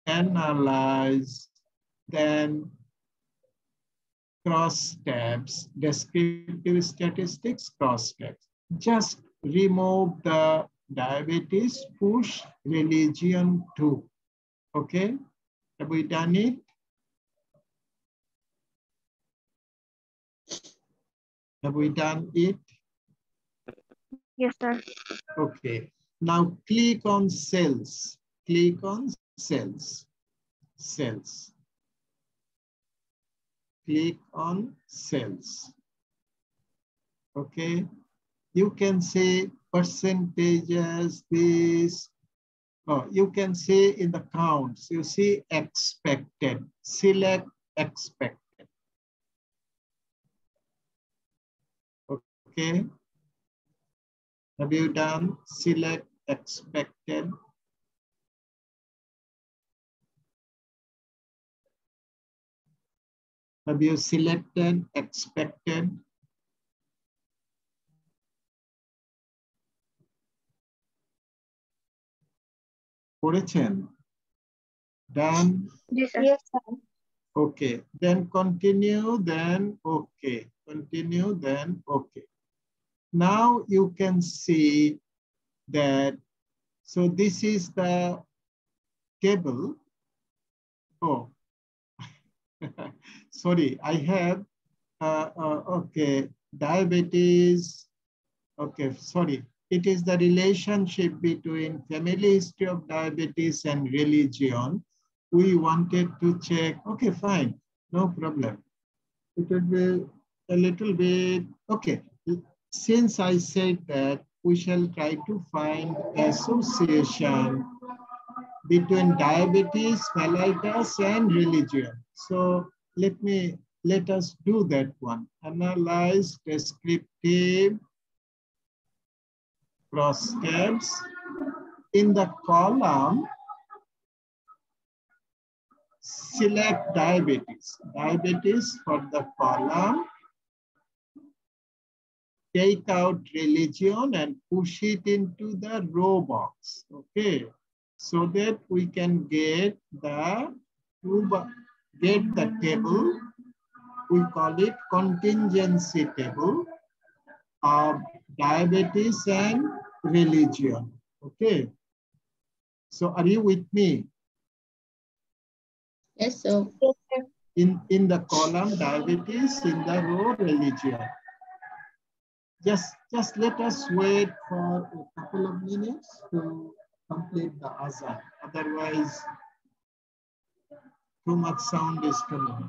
analyze, then cross tabs, descriptive statistics, cross tabs. Just remove the diabetes, push religion to. Okay, have we done it? Have we done it? Yes, sir. Okay, now click on cells. Click on cells. Cells. Click on cells. Okay, you can say percentages, this. Oh, you can say in the counts, you see expected. Select expected. Okay. Have you done select expected? Have you selected expected? করেছেন? Done? Yes, sir. Yes, sir. Okay, then continue, then okay. Continue, then okay. Now you can see that, so this is the table. Oh, sorry, I have, okay, diabetes. Okay, sorry. It is the relationship between family history of diabetes and religion. We wanted to check, okay, fine, no problem. It would be a little bit, okay. Since I said that, we shall try to find association between diabetes mellitus and religion. So let us do that one. Analyze descriptive cross tabs. In the column, select diabetes. Diabetes for the column. take out religion and push it into the row box, okay? So that we can get the table. We call it contingency table of diabetes and religion, okay? So are you with me? Yes, sir. In the column diabetes, in the row religion. Just let us wait for a couple of minutes to complete the azan. Otherwise, too much sound is coming.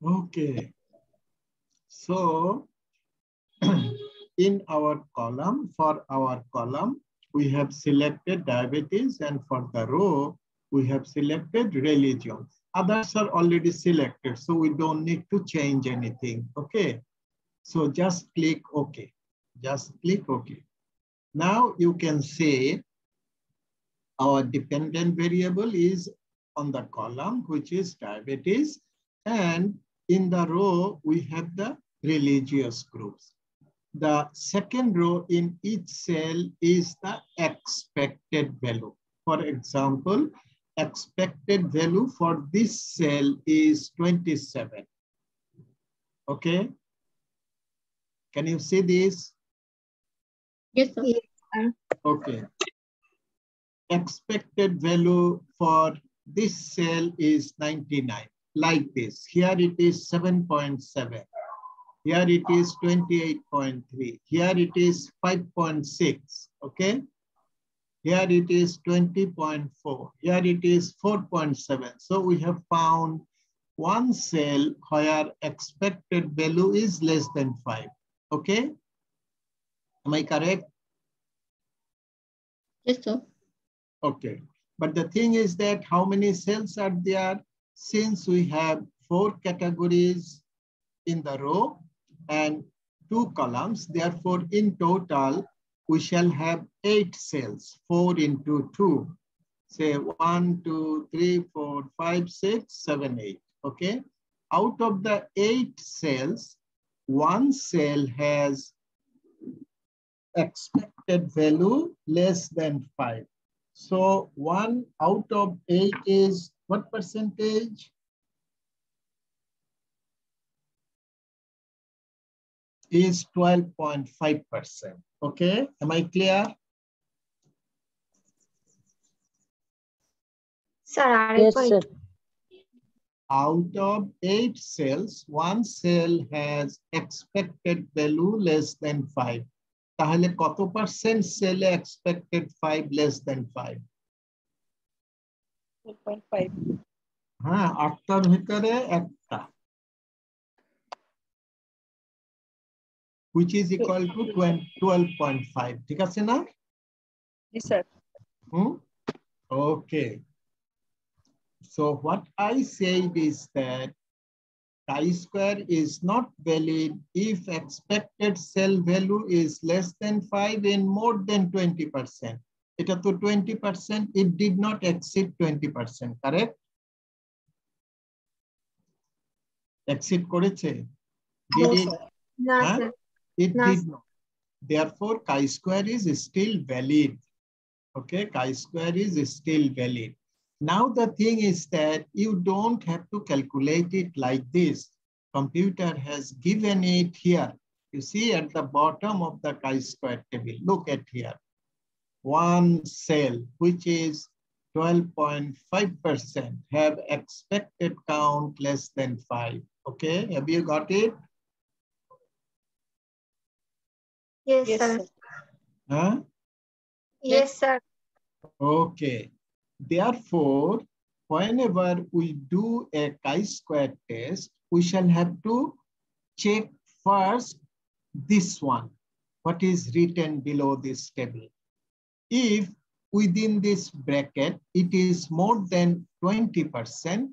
Okay, so in our column, for our column, we have selected diabetes, and for the row, we have selected religion. Others are already selected, so we don't need to change anything, okay? So just click OK, just click OK. Now you can say our dependent variable is on the column, which is diabetes, and in the row, we have the religious groups. The second row in each cell is the expected value. For example, expected value for this cell is 27. Okay? Can you see this? Yes, sir. Yes. Okay. Expected value for this cell is 99, like this. Here it is 7.7. Here it is 28.3. Here it is 5.6. Okay. Here it is 20.4. Here it is 4.7. So we have found one cell where expected value is less than 5. Okay. Am I correct? Yes, sir. Okay. But the thing is that how many cells are there? Since we have 4 categories in the row and 2 columns, therefore in total, we shall have 8 cells, 4 into 2. Say 1, 2, 3, 4, 5, 6, 7, 8. Okay. Out of the 8 cells, one cell has expected value less than 5. So 1 out of 8 is what percentage? is 12.5%. Okay, am I clear? Sir, Yes, sir. Out of 8 cells, 1 cell has expected value less than 5. তাহলে কত percent cell expected 5 less than 5? 12.5. হ্যাঁ, 8টার ভিতরে একটা, which is equal to 12.5. ঠিক আছে না? Yes, sir. Okay. So what I said is that chi-square is not valid if expected cell value is less than 5 and more than 20%. এটা তো 20%, it did not exceed 20%, correct? Exceed করেছে? Did No, it? No, Huh? sir. It No, did sir. not. Therefore, chi-square is still valid. Okay, chi-square is still valid. Now the thing is that you don't have to calculate it like this. Computer has given it here. You see at the bottom of the chi-square table, look at here. One cell, which is 12.5%, have expected count less than 5. Okay, have you got it? Yes, Yes, sir. sir. Huh? Yes, sir. Okay. Therefore, whenever we do a chi-square test, we shall have to check first this one, what is written below this table. If within this bracket it is more than 20%,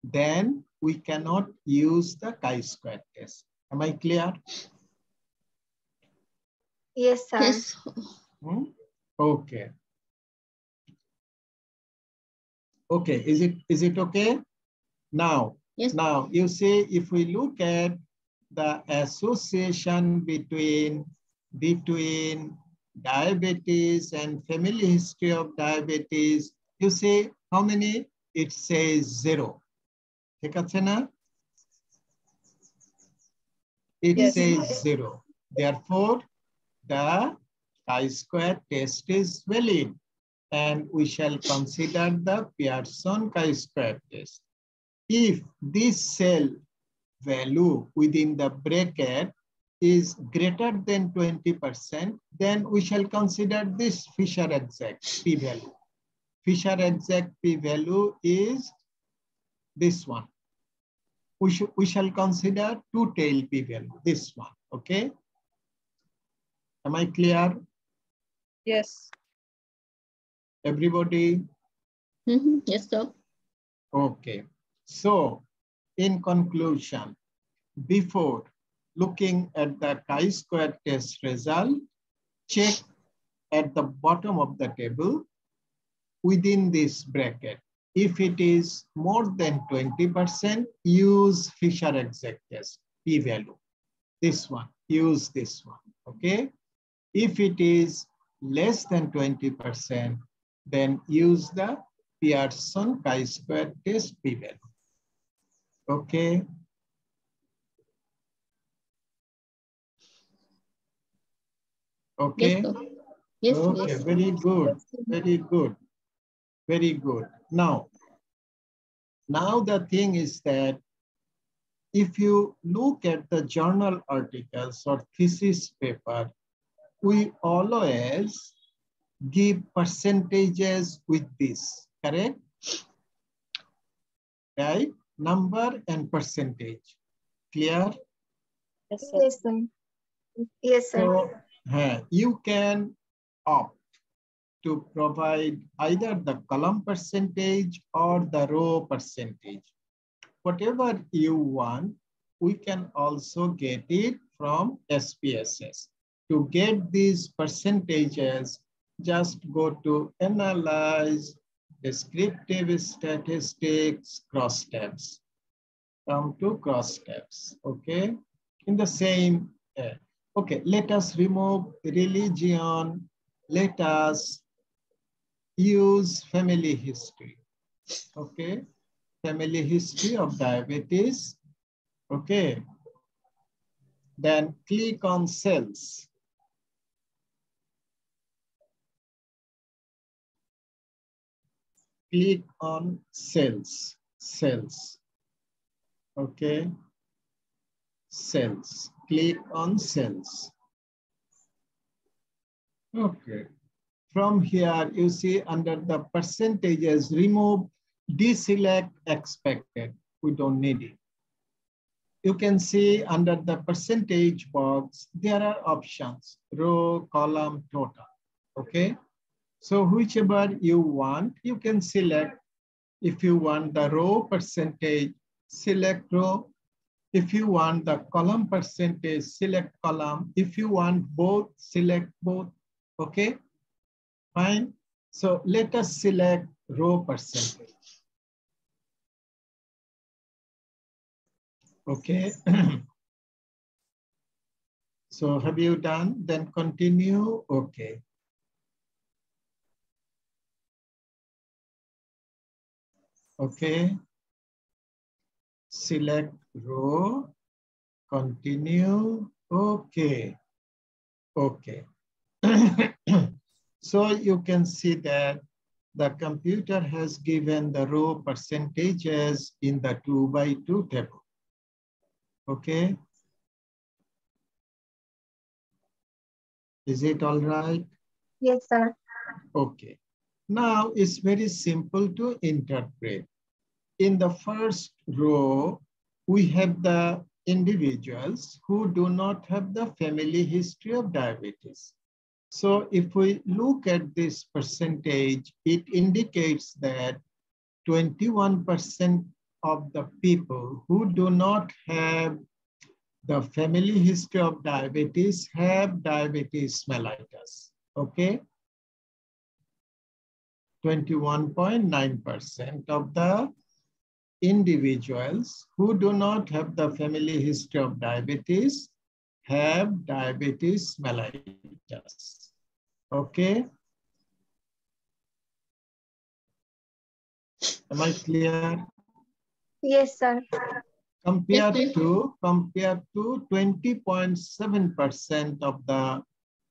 then we cannot use the chi-square test. Am I clear? Yes, sir. Yes. Okay. Okay, is it okay? Now, Yes. now you see, if we look at the association between diabetes and family history of diabetes, you see how many? It says 0. ঠিক আছে না? It Yes. says 0. Therefore, the chi-square test is valid, and we shall consider the Pearson chi-square test. If this cell value within the bracket is greater than 20%, then we shall consider this Fisher exact p-value. Fisher exact p-value is this one. We shall consider two-tailed p-value, this one, okay? Am I clear? Yes. Everybody? Yes, sir. Okay. So, in conclusion, before looking at the chi-square test result, check at the bottom of the table within this bracket. If it is more than 20%, use Fisher exact test, p-value. This one, use this one, okay? If it is less than 20%, then use the Pearson chi-square test p-value. Okay. Okay. Yes, sir. Yes, Okay, yes. very good. Very good. Very good. Now the thing is that if you look at the journal articles or thesis paper, we always give percentages with this, correct? Right? Number and percentage. Clear? Yes, sir. Yes, sir. Yes, sir. So you can opt to provide either the column percentage or the row percentage. Whatever you want, we can also get it from SPSS. To get these percentages, just go to Analyze, Descriptive Statistics, Crosstabs. Come to Crosstabs, okay? In the same, okay, let us remove religion. Let us use family history, okay? Family history of diabetes, okay? Then click on cells. Click on cells, cells. Okay, cells. Click on cells. Okay. From here, you see under the percentages, remove, deselect expected. We don't need it. You can see under the percentage box, there are options, row, column, total. Okay. So whichever you want, you can select. If you want the row percentage, select row. If you want the column percentage, select column. If you want both, select both. Okay, fine. So let us select row percentage. Okay. So have you done? Then continue. Okay. Okay. Select row. Continue. Okay. Okay. So you can see that the computer has given the row percentages in the 2x2 table. Okay. Is it all right? Yes, sir. Okay. Now it's very simple to interpret. In the first row, we have the individuals who do not have the family history of diabetes. So if we look at this percentage, it indicates that 21% of the people who do not have the family history of diabetes have diabetes mellitus. Okay. 21.9% of the individuals who do not have the family history of diabetes have diabetes mellitus. Okay. Am I clear? Yes, sir. Compared to 20.7% of the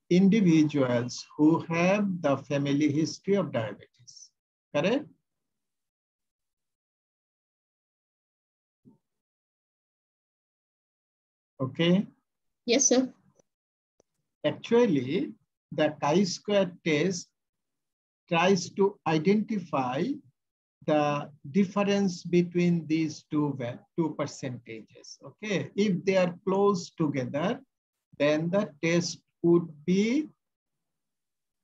individuals who have the family history of diabetes. Correct? Okay. Yes, sir. Actually, the chi-square test tries to identify the difference between these two percentages. Okay. If they are close together, then the test would be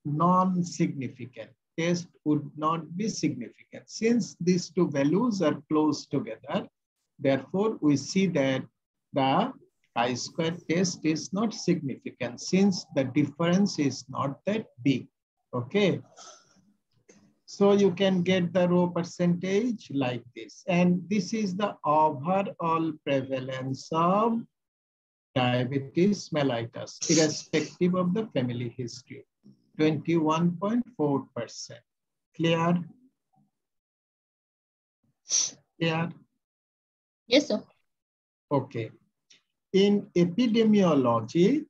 non-significant. Test would not be significant. Since these two values are close together, therefore we see that the chi-square test is not significant since the difference is not that big. Okay. So you can get the row percentage like this. And this is the overall prevalence of diabetes mellitus, irrespective of the family history, 21.4%. Clear? Clear? Yes, sir. Okay. In epidemiology,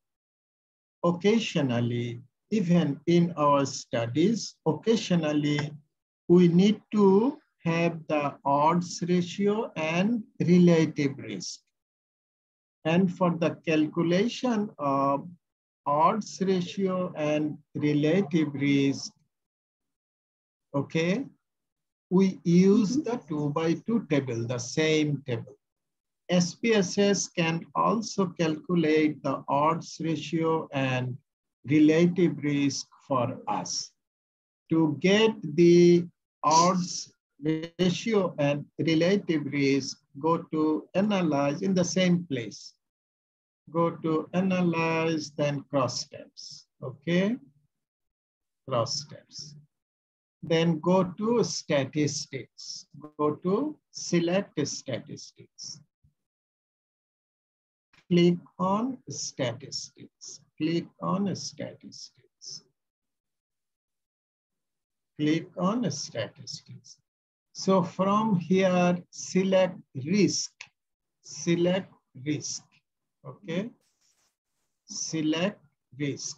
occasionally, even in our studies, occasionally, we need to have the odds ratio and relative risk. And for the calculation of odds ratio and relative risk, okay, we use the 2x2 table, the same table. SPSS can also calculate the odds ratio and relative risk for us. To get the odds ratio and relative risk, go to analyze in the same place. Go to analyze, then cross steps, okay? Cross steps. Then go to statistics. Go to select statistics. Click on statistics. Click on statistics. Click on statistics. So from here, select risk. Select risk. Okay. select risk.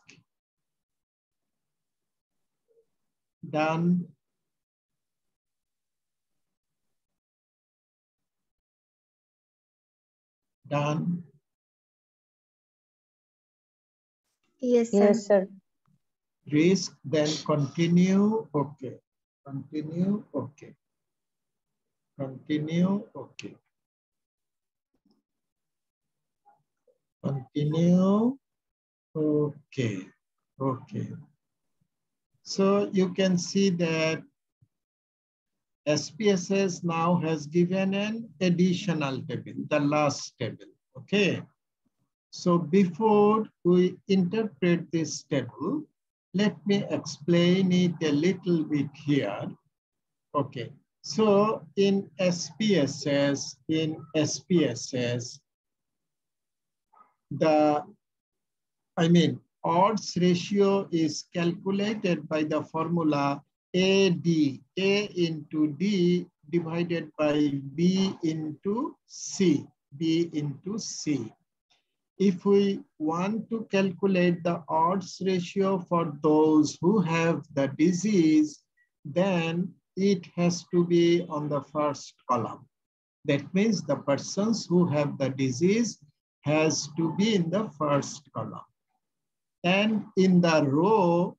Done. Done. Yes, sir. Yes, sir. Risk, then continue. Okay. Continue. Okay. Continue. Okay. Continue. Okay. Okay. So you can see that SPSS now has given an additional table, the last table. Okay. So before we interpret this table, let me explain it a little bit here. Okay. So in SPSS, odds ratio is calculated by the formula AD, A into D divided by B into C, B into C. If we want to calculate the odds ratio for those who have the disease, then it has to be on the first column. That means the persons who have the disease has to be in the first column. And in the row,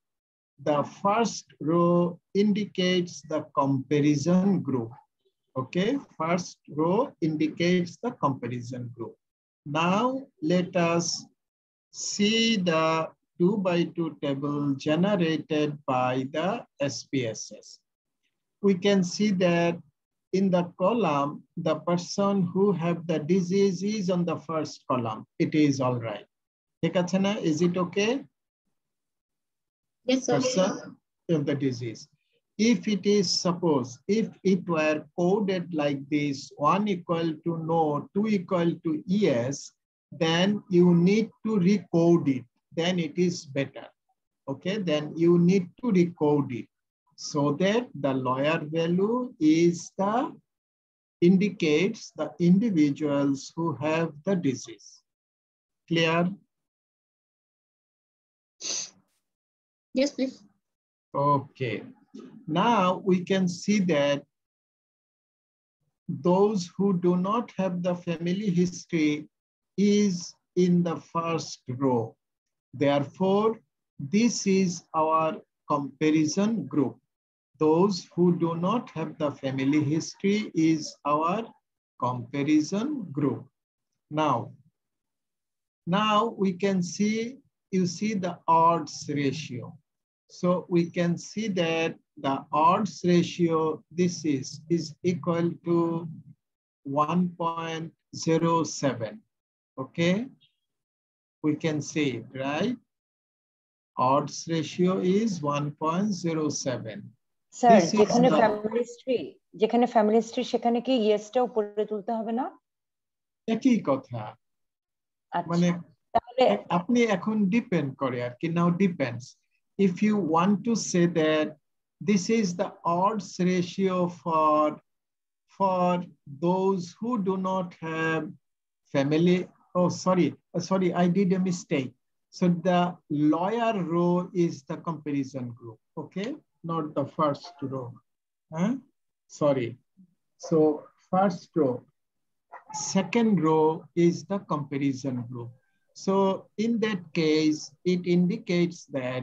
the first row indicates the comparison group. Okay, first row indicates the comparison group. Now let us see the 2 by 2 table generated by the SPSS. We can see that in the column, the person who have the disease is on the first column. It is all right. Is it okay? Yes, sir. Person of the disease. If it is, suppose, if it were coded like this, 1 equal to no, 2 equal to yes, then you need to recode it. Then it is better. Okay, then you need to recode it so that the lower value is the indicates the individuals who have the disease. Clear? Yes, please. Okay. Now we can see that those who do not have the family history is in the first row. Therefore, this is our comparison group. Those who do not have the family history is our comparison group. Now we can see, you see the odds ratio. So we can see that the odds ratio, this is equal to 1.07. Okay, we can see it, right? Odds ratio is 1.07. Sir যেখানে family history সেখানে কি ইয়েসটা উপরে তুলতে হবে না? একই কথা, মানে আপনি এখন ডিপেন্ড করে আর কি, নাও depends. If you want to say that this is the odds ratio for those who do not have family, oh sorry, I did a mistake. So the lower row is the comparison group, okay? Not the first row. Sorry. So first row, second row is the comparison group. So in that case, it indicates that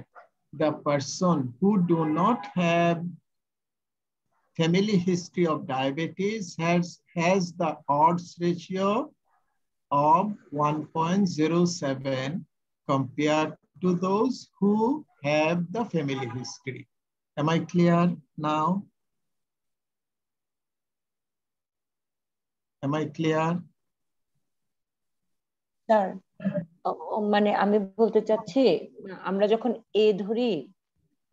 the person who do not have family history of diabetes has the odds ratio of 1.07 compared to those who have the family history. Am I clear now? Am I clear? Sir, মানে আমি বলতে চাচ্ছি, আমরা যখন এ ধরি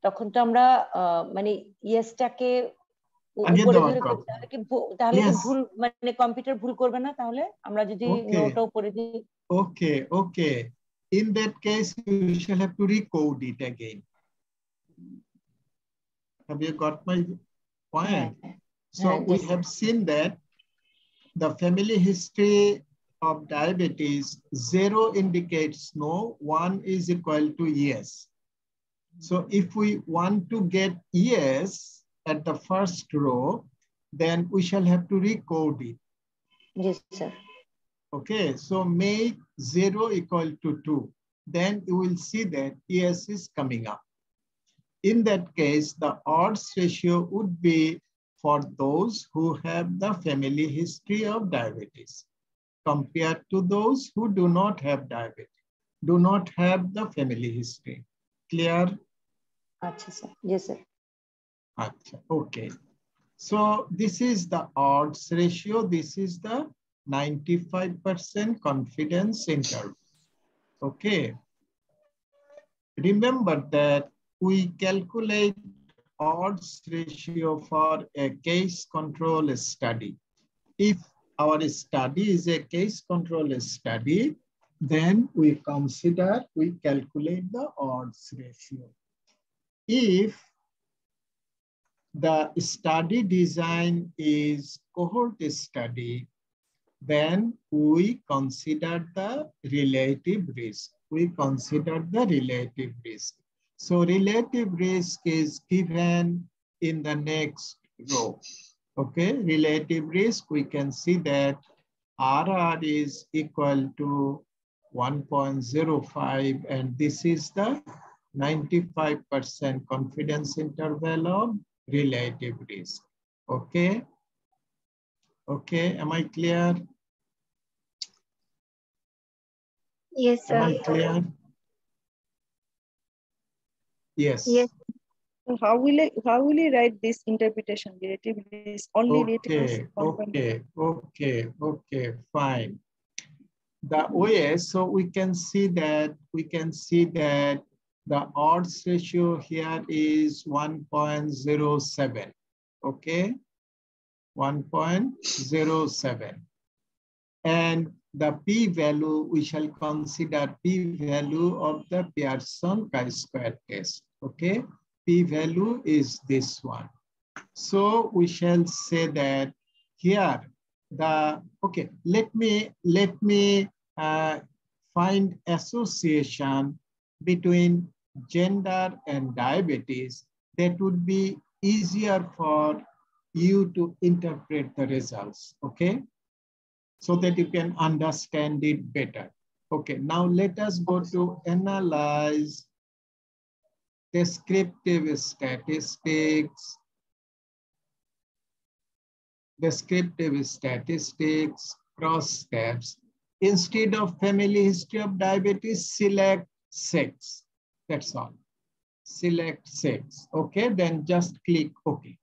তখন তো আমরা মানে ইয়েসটাকে উপরে ধরে, তাহলে কি ভুল, মানে কম্পিউটার ভুল করবে না তাহলে আমরা যদি নোটা উপরে দিই? Okay. In that case, you shall have to recode it again. Have you got my point? So we have seen that the family history of diabetes, 0 indicates no, 1 is equal to yes. So if we want to get yes at the first row, then we shall have to recode it. Yes, sir. Okay, so make 0 equal to 2. Then you will see that yes is coming up. In that case, the odds ratio would be for those who have the family history of diabetes compared to those who do not have diabetes, do not have the family history. Clear? Achha, sir. Yes, sir. Achha, okay. So this is the odds ratio. This is the 95% confidence interval. Okay. Remember that we calculate odds ratio for a case control study. If our study is a case control study, then we calculate the odds ratio. If the study design is cohort study, then we consider the relative risk. We consider the relative risk. So relative risk is given in the next row. Okay, relative risk, we can see that RR is equal to 1.05, and this is the 95% confidence interval of relative risk. Okay. Okay, am I clear? Yes, sir. Am I clear? Yes. Yes. So how will I write this interpretation? Relative risk, only relative risk. Okay, fine. The way, so we can see that the odds ratio here is 1.07. Okay, 1.07. And the p-value, we shall consider p-value of the Pearson chi-square test. Okay, p-value is this one. So we shall say that here okay, let me find association between gender and diabetes. That would be easier for you to interpret the results, okay? So that you can understand it better. Okay, now let us go to analyze descriptive statistics. Descriptive statistics, cross steps. Instead of family history of diabetes, select sex. That's all. Select sex. Okay, then just click OK.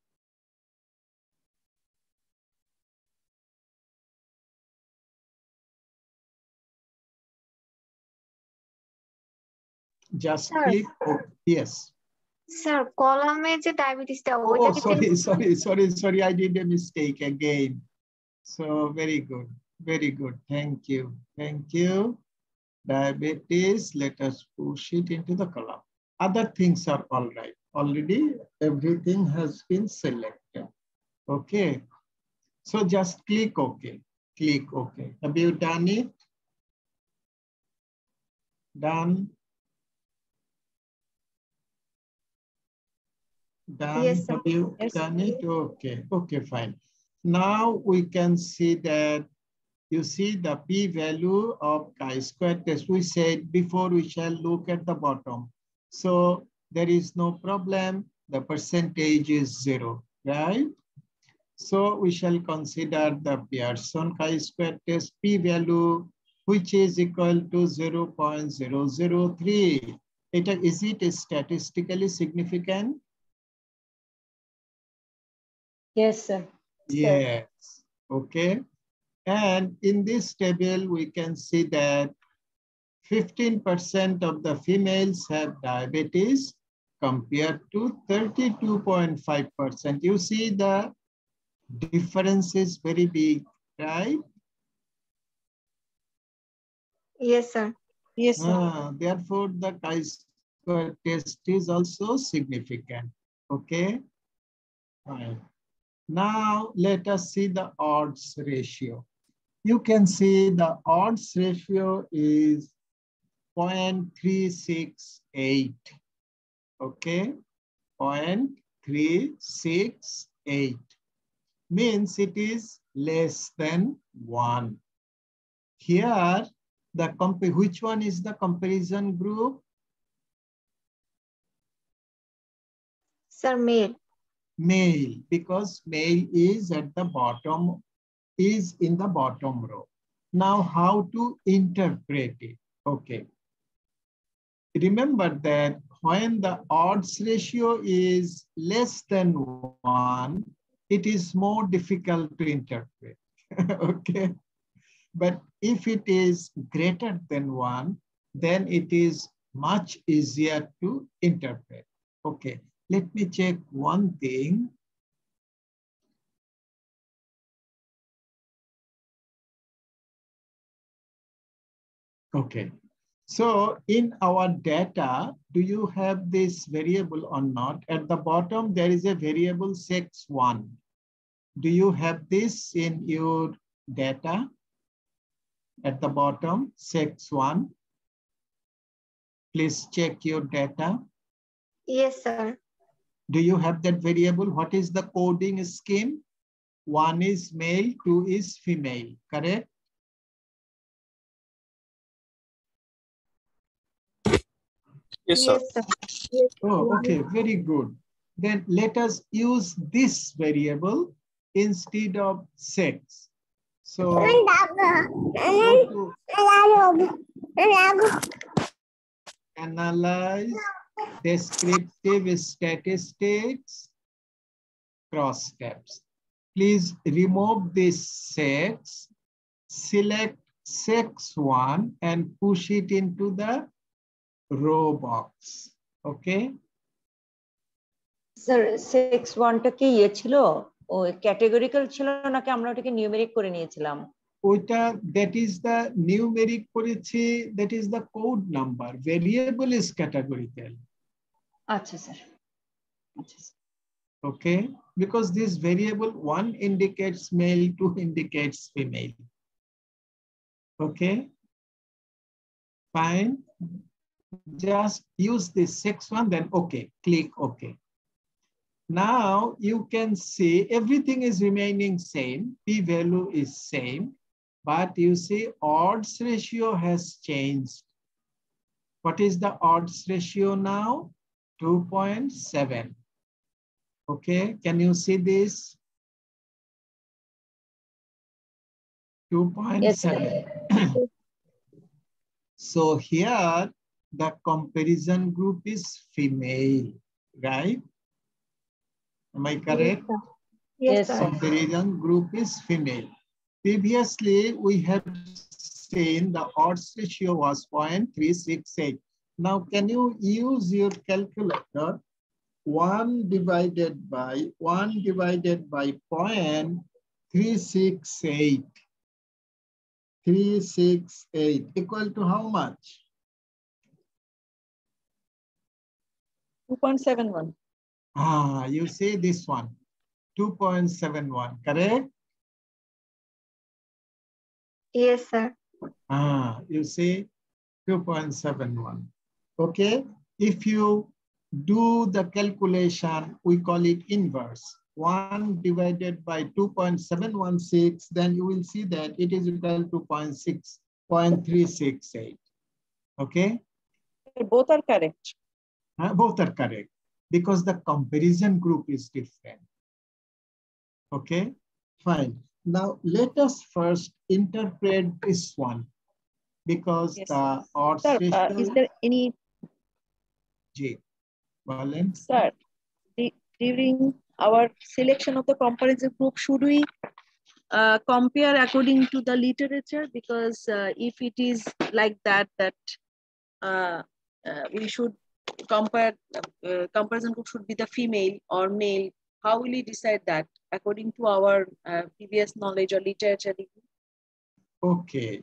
Just Sir. click OK. Yes. Sir, column is diabetes. Oh, sorry. I did a mistake again. So very good. Thank you. Diabetes, let us push it into the column. Other things are all right. Already everything has been selected. Okay. So just click OK. Click OK. Have you done it? Done? Done? Yes, sir. Have you done it? Okay, fine. Now we can see that you see the p-value of chi-square test. We said before we shall look at the bottom. So there is no problem. The percentage is 0, right? So we shall consider the Pearson chi-square test p-value, which is equal to 0.003. Is it statistically significant? Yes, sir. Yes. Okay. And in this table, we can see that 15% of the females have diabetes compared to 32.5%. You see the difference is very big, right? Yes, sir. Yes, sir. Therefore, the chi-square test is also significant. Okay. Fine. Now, let us see the odds ratio. you can see the odds ratio is 0.368. Okay, 0.368 means it is less than 1. Here, which one is the comparison group? Sir, male. Male, because male is at the bottom, is in the bottom row. Now, how to interpret it? Okay. Remember that when the odds ratio is less than 1, it is more difficult to interpret. Okay. But if it is greater than 1, then it is much easier to interpret. Okay. Let me check one thing. Okay. So in our data, do you have this variable or not? At the bottom, there is a variable sex1. Do you have this in your data? At the bottom, sex1. Please check your data. Yes, sir. Do you have that variable? What is the coding scheme? 1 is male, 2 is female, correct? Yes, sir. Yes, sir. Yes, Oh, sir. okay, very good. Then let us use this variable instead of sex. So go to analyze descriptive statistics, cross steps. Please remove this sex, select sex1 and push it into the row box. Okay. Sir sex ওয়ানটা কি ইয়ে ছিল, ও categorical ছিল নাকি আমরা ওটাকে numeric করে নিয়েছিলাম? ওইটা that is the numeric করেছি, that is the code number. Variable is categorical. আচ্ছা স্যার, আচ্ছা sir. Okay, because this variable 1 indicates male, 2 indicates female. Okay, fine. Just use this sex1, then okay, click okay. Now you can see everything is remaining same, p-value is same, but you see odds ratio has changed. What is the odds ratio now? 2.7. Okay, can you see this? 2.7. Yes, sir. So here the comparison group is female, right? Am I correct? Yes, Yes, sir. sir. Comparison group is female. Previously, we have seen the odds ratio was 0.368. Now, can you use your calculator? 1 divided by 0.368. 368 equal to how much? 2.71. You see this one, 2.71, correct? Yes, sir. You see 2.71. Okay, if you do the calculation, we call it inverse. 1 divided by 2.716, then you will see that it is equal to 0.368. Okay? Both are correct. Both are correct because the comparison group is different. Okay, fine. Now let us first interpret this one because Yes, the odds Sir, ratio is there any, J. Balance. sir, during our selection of the comparison group, should we compare according to the literature? Because if it is like that, we should compare, comparison group should be the female or male. How will we decide that according to our previous knowledge or literature? Okay,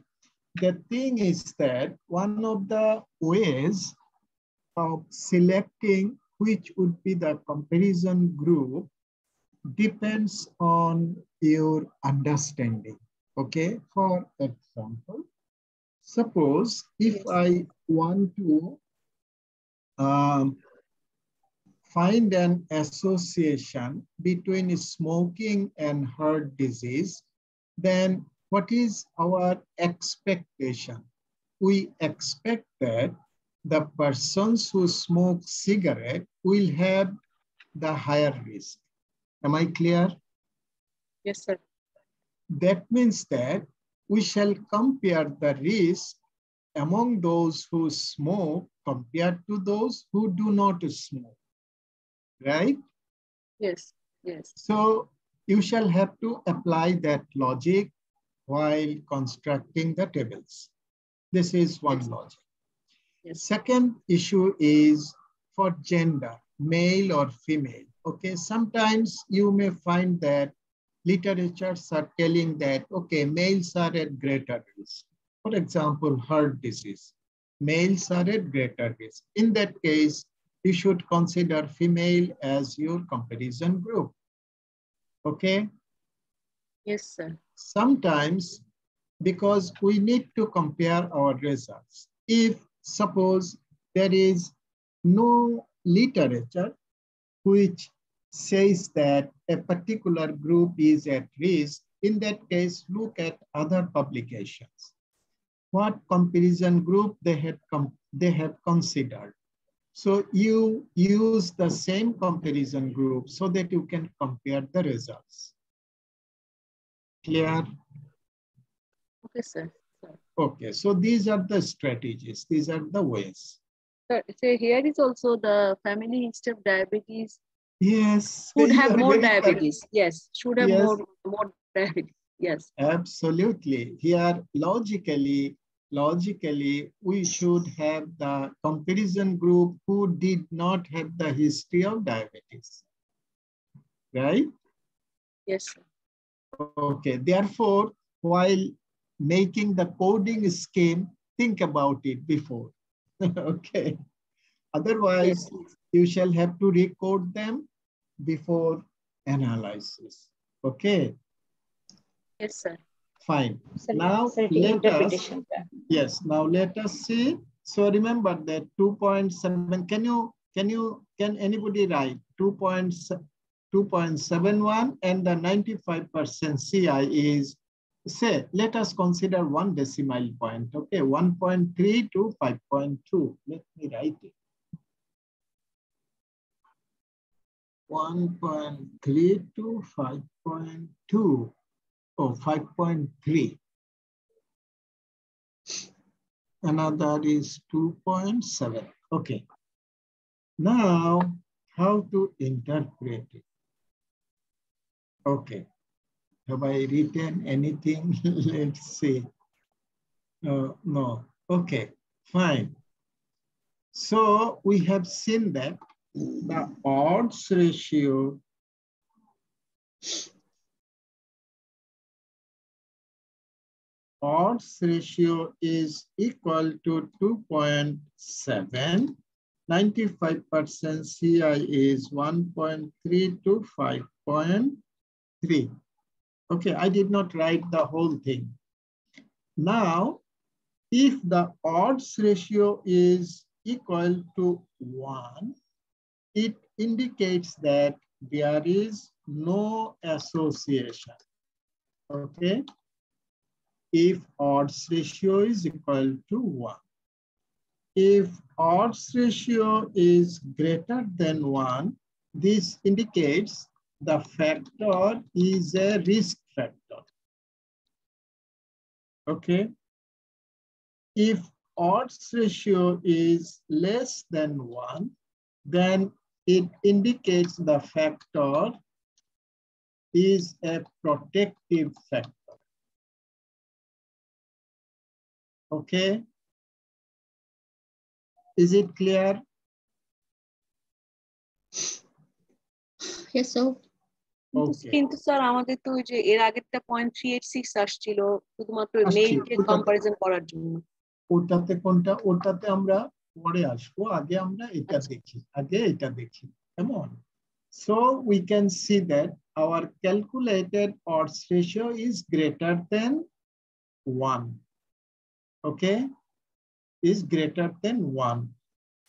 the thing is that one of the ways of selecting which would be the comparison group depends on your understanding. Okay, for example, suppose if I want to find an association between smoking and heart disease, then what is our expectation? We expect that the persons who smoke cigarette will have the higher risk. Am I clear? Yes, sir. That means that we shall compare the risk among those who smoke compared to those who do not smoke, right? Yes, yes. So you shall have to apply that logic while constructing the tables. This is one logic. Yes. Second issue is for gender, male or female. Okay, sometimes you may find that literatures are telling that, okay, males are at greater risk. For example, heart disease. Males are at greater risk. In that case, you should consider female as your comparison group. Okay? Yes, sir. Sometimes, because we need to compare our results. If suppose there is no literature which says that a particular group is at risk, in that case, look at other publications. What comparison group they have considered. So you use the same comparison group so that you can compare the results. Clear? Okay, sir. Okay, so these are the strategies. These are the ways. Sir, so here is also the family history of diabetes. Yes. Should you have are more very correct. diabetes. Yes, should have Yes. more diabetes. Yes. Absolutely. Here, logically, we should have the comparison group who did not have the history of diabetes. Right? Yes, sir. Okay. Therefore, while making the coding scheme, think about it before. Okay. Otherwise, Yes. you shall have to recode them before analysis. Okay. Yes, sir. Fine. Now let us, yes, now let us see. So remember that 2.7, can anybody write 2.71 and the 95% CI is, say, let us consider 1 decimal point, okay, 1.3 to 5.2. Let me write it. 1.3 to 5.2. Oh, 5.3. Another is 2.7. Okay. Now, how to interpret it? Okay. Have I written anything? Let's see. No. Okay, fine. So we have seen that the odds ratio is equal to 2.7. 95% CI is 1.3 to 5.3. Okay, I did not write the whole thing. Now, if the odds ratio is equal to 1, it indicates that there is no association. Okay? If odds ratio is equal to 1. If odds ratio is greater than 1, this indicates the factor is a risk factor. Okay? If odds ratio is less than 1, then it indicates the factor is a protective factor. Okay? Is it clear? Yes, sir. কিন্তু sir আমাদের তো ওই যে এর আগেরটা 0.386 আসছিল শুধুমাত্র মেইলকে comparison করার জন্য। ওটাতে কোনটা? ওটাতে আমরা পরে আসবো, আগে আমরা এটা দেখি। কেমন? So we can see that our calculated odds ratio is greater than 1. Okay, is greater than 1.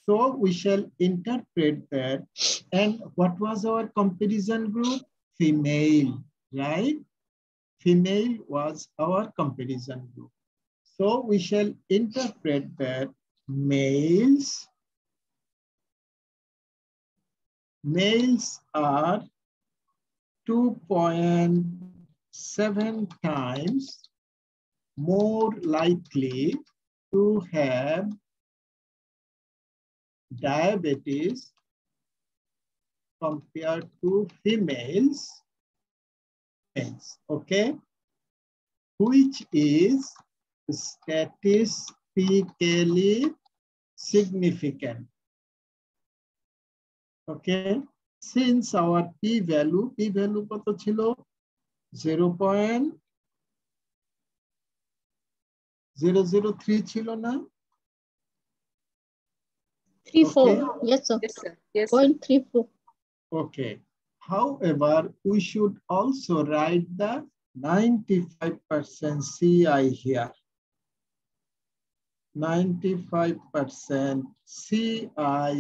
So we shall interpret that. And what was our comparison group? Female, right? Female was our comparison group. So we shall interpret that males are 2.7 times more likely to have diabetes compared to females, okay, which is statistically significant. Okay, since our p-value কত ছিল 0.003 ছিল না? 34. Okay. Yes, sir. Yes, sir. Yes, sir. 0.34. Okay. However, we should also write the 95% CI here. 95% CI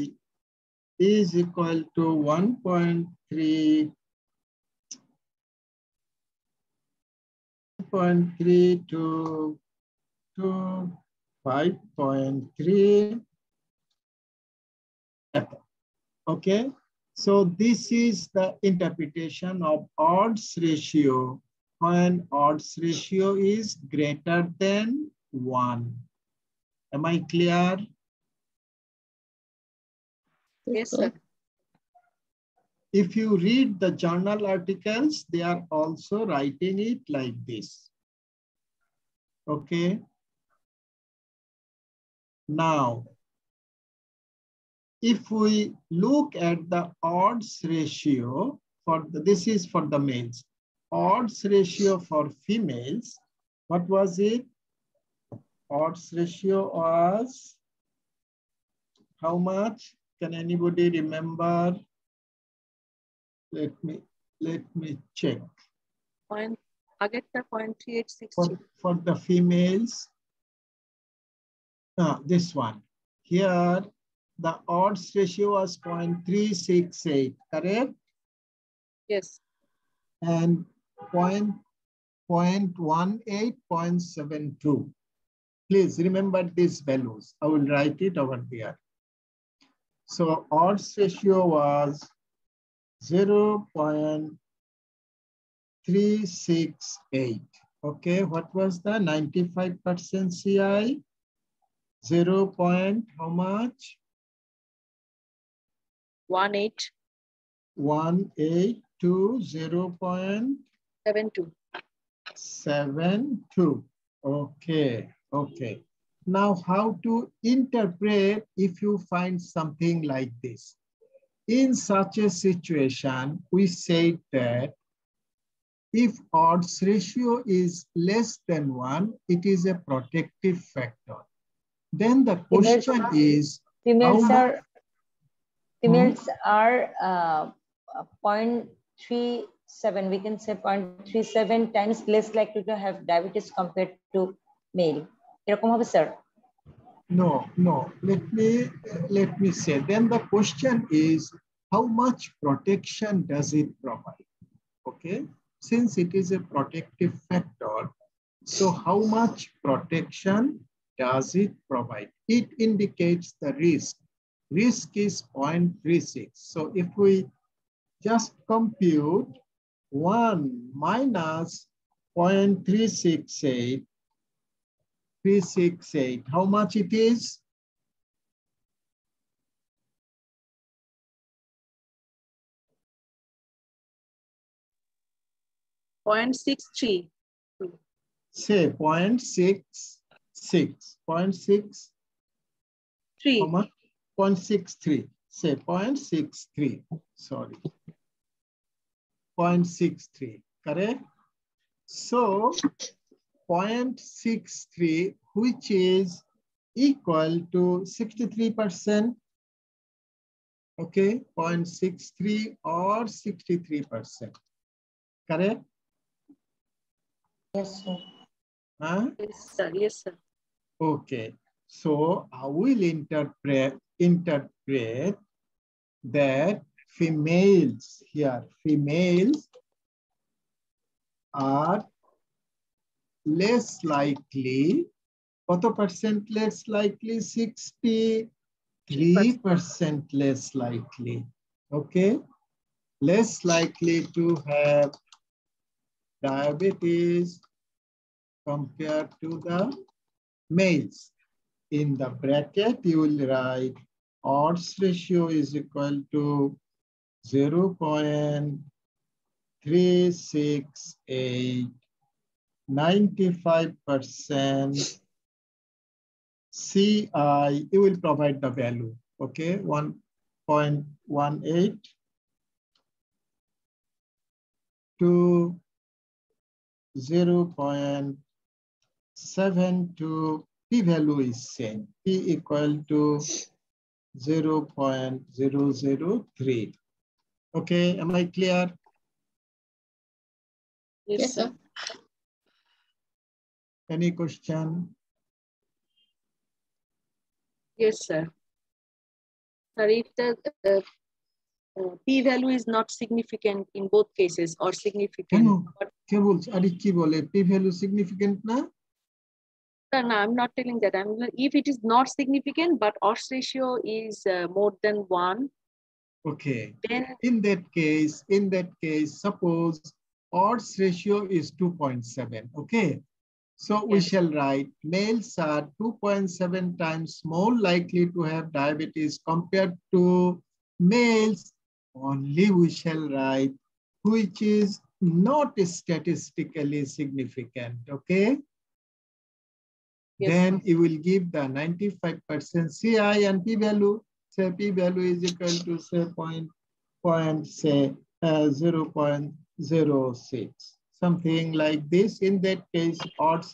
is equal to 1.3 to 5.3. Okay, so this is the interpretation of odds ratio when odds ratio is greater than 1. Am I clear? Yes, sir. If you read the journal articles, they are also writing it like this. Okay. Now, if we look at the odds ratio this is for the males. Odds ratio for females, what was it? Odds ratio was how much? Can anybody remember? Let me check. আগেরটা 0.3863. For the females, this one. Here, the odds ratio was 0.368, correct? Yes. And 0.18, 0.72. Please remember these values. I will write it over there. So odds ratio was 0.368. Okay, what was the 95% CI? 0. How much? 18. 18 to 0.72. 72. Okay, okay. Now how to interpret if you find something like this? In such a situation, we say that if odds ratio is less than 1, it is a protective factor. Then the question is, females are 0.37, we can say 0.37 times less likely to have diabetes compared to male. এরকম হবে sir? No, let me say, then the question is, how much protection does it provide? Okay, since it is a protective factor, so how much protection does it provide? It indicates the risk. Risk is 0.36. So if we just compute 1 minus 0.368, how much it is? .63. Say 0.66, 0.6, how much? 0.63, say 0.63, sorry. 0.63, correct? So 0.63, which is equal to 63%. Okay, 0.63 or 63%. Correct? Yes, sir. Huh? Yes, sir. Yes, sir. Okay, so I will interpret that females here, females are less likely. What percent less likely? 63% less likely. Okay, less likely to have diabetes compared to the males. In the bracket, you will write odds ratio is equal to 0.368, 95% CI, you will provide the value, okay, 1.18 to 0.72, p-value is same, p equal to 0.003. Okay, am I clear? Yes, sir. Any question? Yes, sir. Sir, if the p-value is not significant in both cases or significant. But, কে বলছে? আরে কি বলে? p-value significant না? sir, no, I'm not telling that. If it is not significant, but odds ratio is more than 1. Okay. Then In that case, suppose odds ratio is 2.7. Okay. So we Yes. shall write males are 2.7 times more likely to have diabetes compared to males. Only we shall write which is not statistically significant. Okay. Yes, Then sir. you will give the 95% CI and p-value. Say p-value is equal to say 0.06, something like this. In that case, odds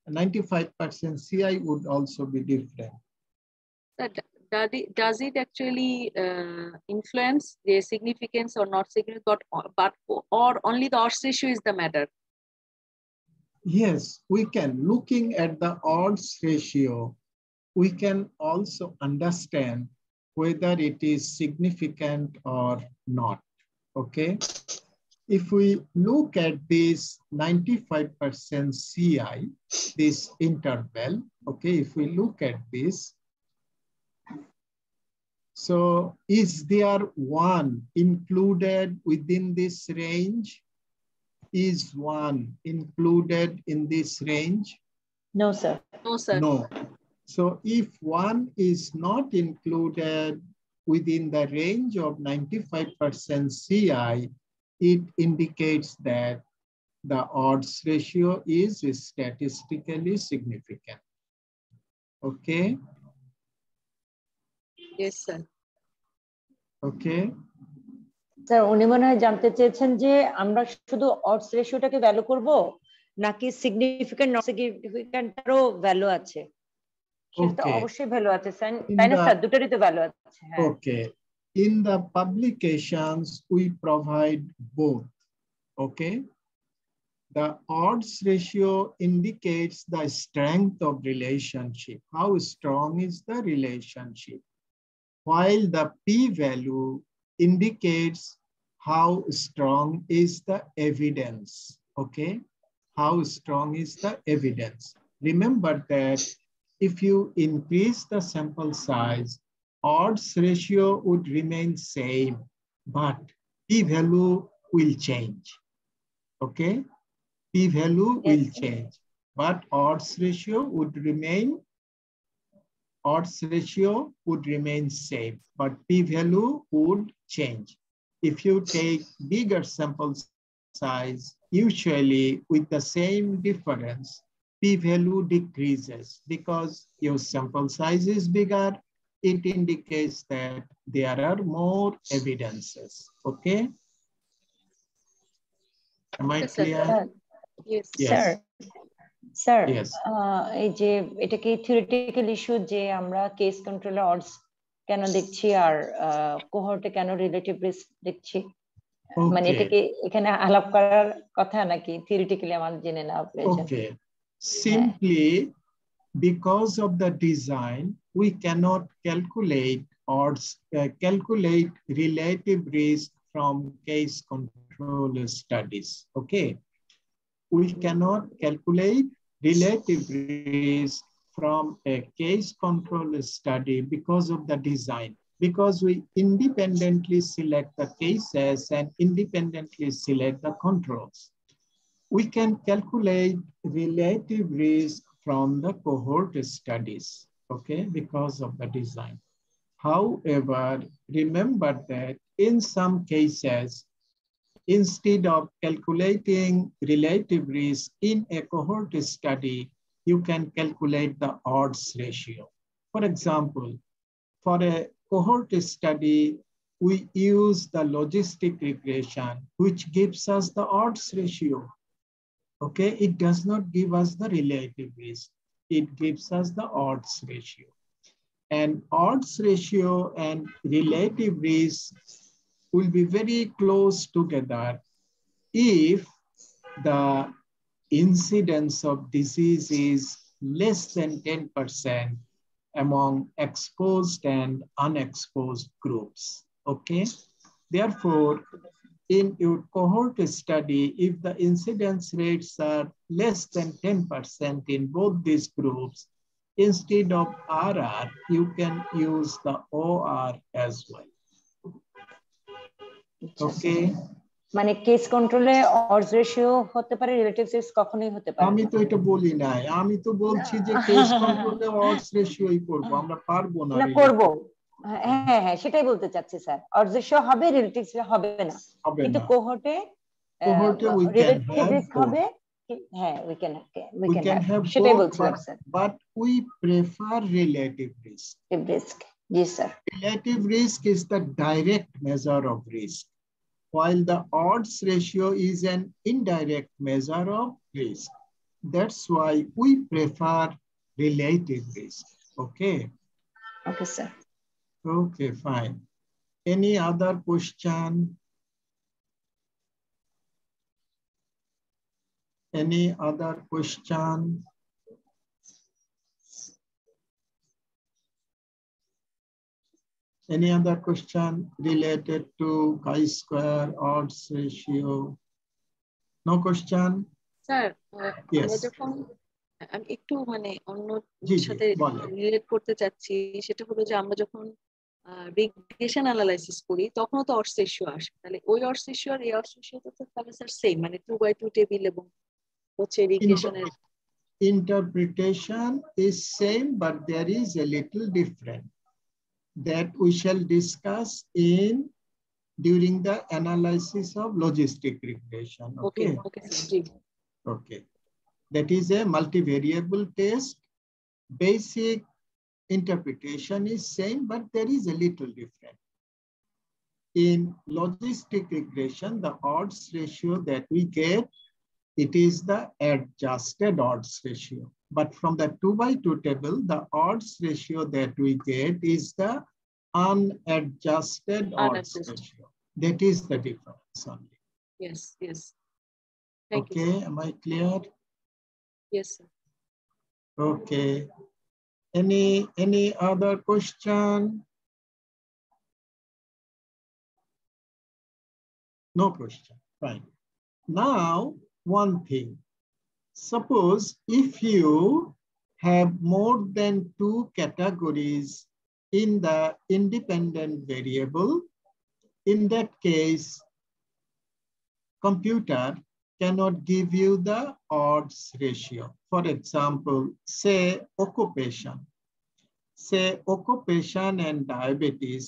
95% CI would also be different. Does it actually influence the significance or not significant, or only the odds ratio is the matter? Yes, we can. Looking at the odds ratio, we can also understand whether it is significant or not. Okay. If we look at this 95% CI, this interval, okay, if we look at this, so is there one included within this range? Is one included in this range? No, sir. No, sir. No. So if one is not included within the range of 95% CI, it indicates that the odds ratio is statistically significant. Okay? Yes, sir. Okay? Sir উনি মনে হয় জানতে চেয়েছেন যে আমরা শুধু ods রেশিওটাকে value করব নাকি সিগনিফিক্যান্ট নট সিগনিফিক্যান্টেরও ভ্যালু আছে? সেটা তো অবশ্যই ভ্যালু আছে স্যার, তাই না স্যার? দুটোরই তো ভ্যালু আছে। Okay. In the publications, we provide both. Okay? The odds ratio indicates the strength of relationship. How strong is the relationship? While the p-value indicates how strong is the evidence. Okay? How strong is the evidence? Remember that if you increase the sample size, odds ratio would remain same, but p-value will change. Okay? P-value will change, but odds ratio would remain same, but p-value would change. If you take bigger sample size, usually with the same difference, p-value decreases because your sample size is bigger. It indicates that there are more evidences. Okay? Am I clear? Yes. Sir sir Yes. এই যে এটা কি theoretical issue যে আমরা case কন্ট্রোলে ods কেন দেখছি আর কোহর্টে কেন রিলেটিভ রিস্ক দেখছি, মানে এটা কি এখানে আলাপ করার কথা নাকি থিওরিটিক্যালি আমার জেনে নেওয়া প্রয়োজন? Okay, simply because of the design, we cannot calculate or calculate relative risk from case control studies. Okay, we cannot calculate relative risk from a case control study because of the design, because we independently select the cases and independently select the controls. We can calculate relative risk from the cohort studies, okay, because of the design. However, remember that in some cases, instead of calculating relative risk in a cohort study, you can calculate the odds ratio. For example, for a cohort study, we use the logistic regression, which gives us the odds ratio. Okay, it does not give us the relative risk. It gives us the odds ratio. And odds ratio and relative risk will be very close together if the incidence of disease is less than 10% among exposed and unexposed groups. Okay, therefore, in your cohort study, if the incidence rates are less than 10% in both these groups, instead of RR, you can use the OR as well. Okay. মানে case কন্ট্রোলে ods ratio হতে পারে, relative risk কখনোই হতে পারে আমি তো এটা বলি নাই, আমি তো বলছি যে কেস কন্ট্রোলে অডস রেশিওই করব, আমরা পারবো না না করব। হ্যাঁ হ্যাঁ সেটাই বলতে চাচ্ছি স্যার, অডস রেশিও হবে, রিলেটিভ হবে না, কিন্তু কোহর্টে রিলেটিভ রিস্ক হবে। হ্যাঁ we can have সেটাই বলছিলাম sir, but we prefer relative risk. G sir. Relative risk is the direct measure of risk, while the odds ratio is an indirect measure of risk. That's why we prefer relative risk. Okay. Okay, sir. Okay, fine. Any other question? Any other question? Any other question related to chi-square odds ratio? No question? Sir, yes. আমি একটু মানে অন্য সাথে relate করতে চাচ্ছি, সেটা হলো যে আমরা যখন রিগ্রেশন অ্যানালাইসিস করি তখন তো অডস রেশিও আসে, তাহলে ওই অডস রেশিও আর এই অডস রেশিও তো তাহলে স্যার সেম, মানে 2/2 টেবিল এবং হচ্ছে রিগ্রেশনের interpretation is same, but there is a little different that we shall discuss in during the analysis of logistic regression. Okay. Okay. That is a multivariable test. Basic interpretation is same, but there is a little different. In logistic regression, the odds ratio that we get, it is the adjusted odds ratio. But from the 2/2 table, the odds ratio that we get is the unadjusted odds ratio. That is the difference only. Yes, yes. Thank you. Am I clear? Yes, sir. Okay. Any other question? No question. Fine. Now, one thing. Suppose if you have more than 2 categories in the independent variable, in that case, computer cannot give you the odds ratio. For example, say occupation. Say occupation and diabetes.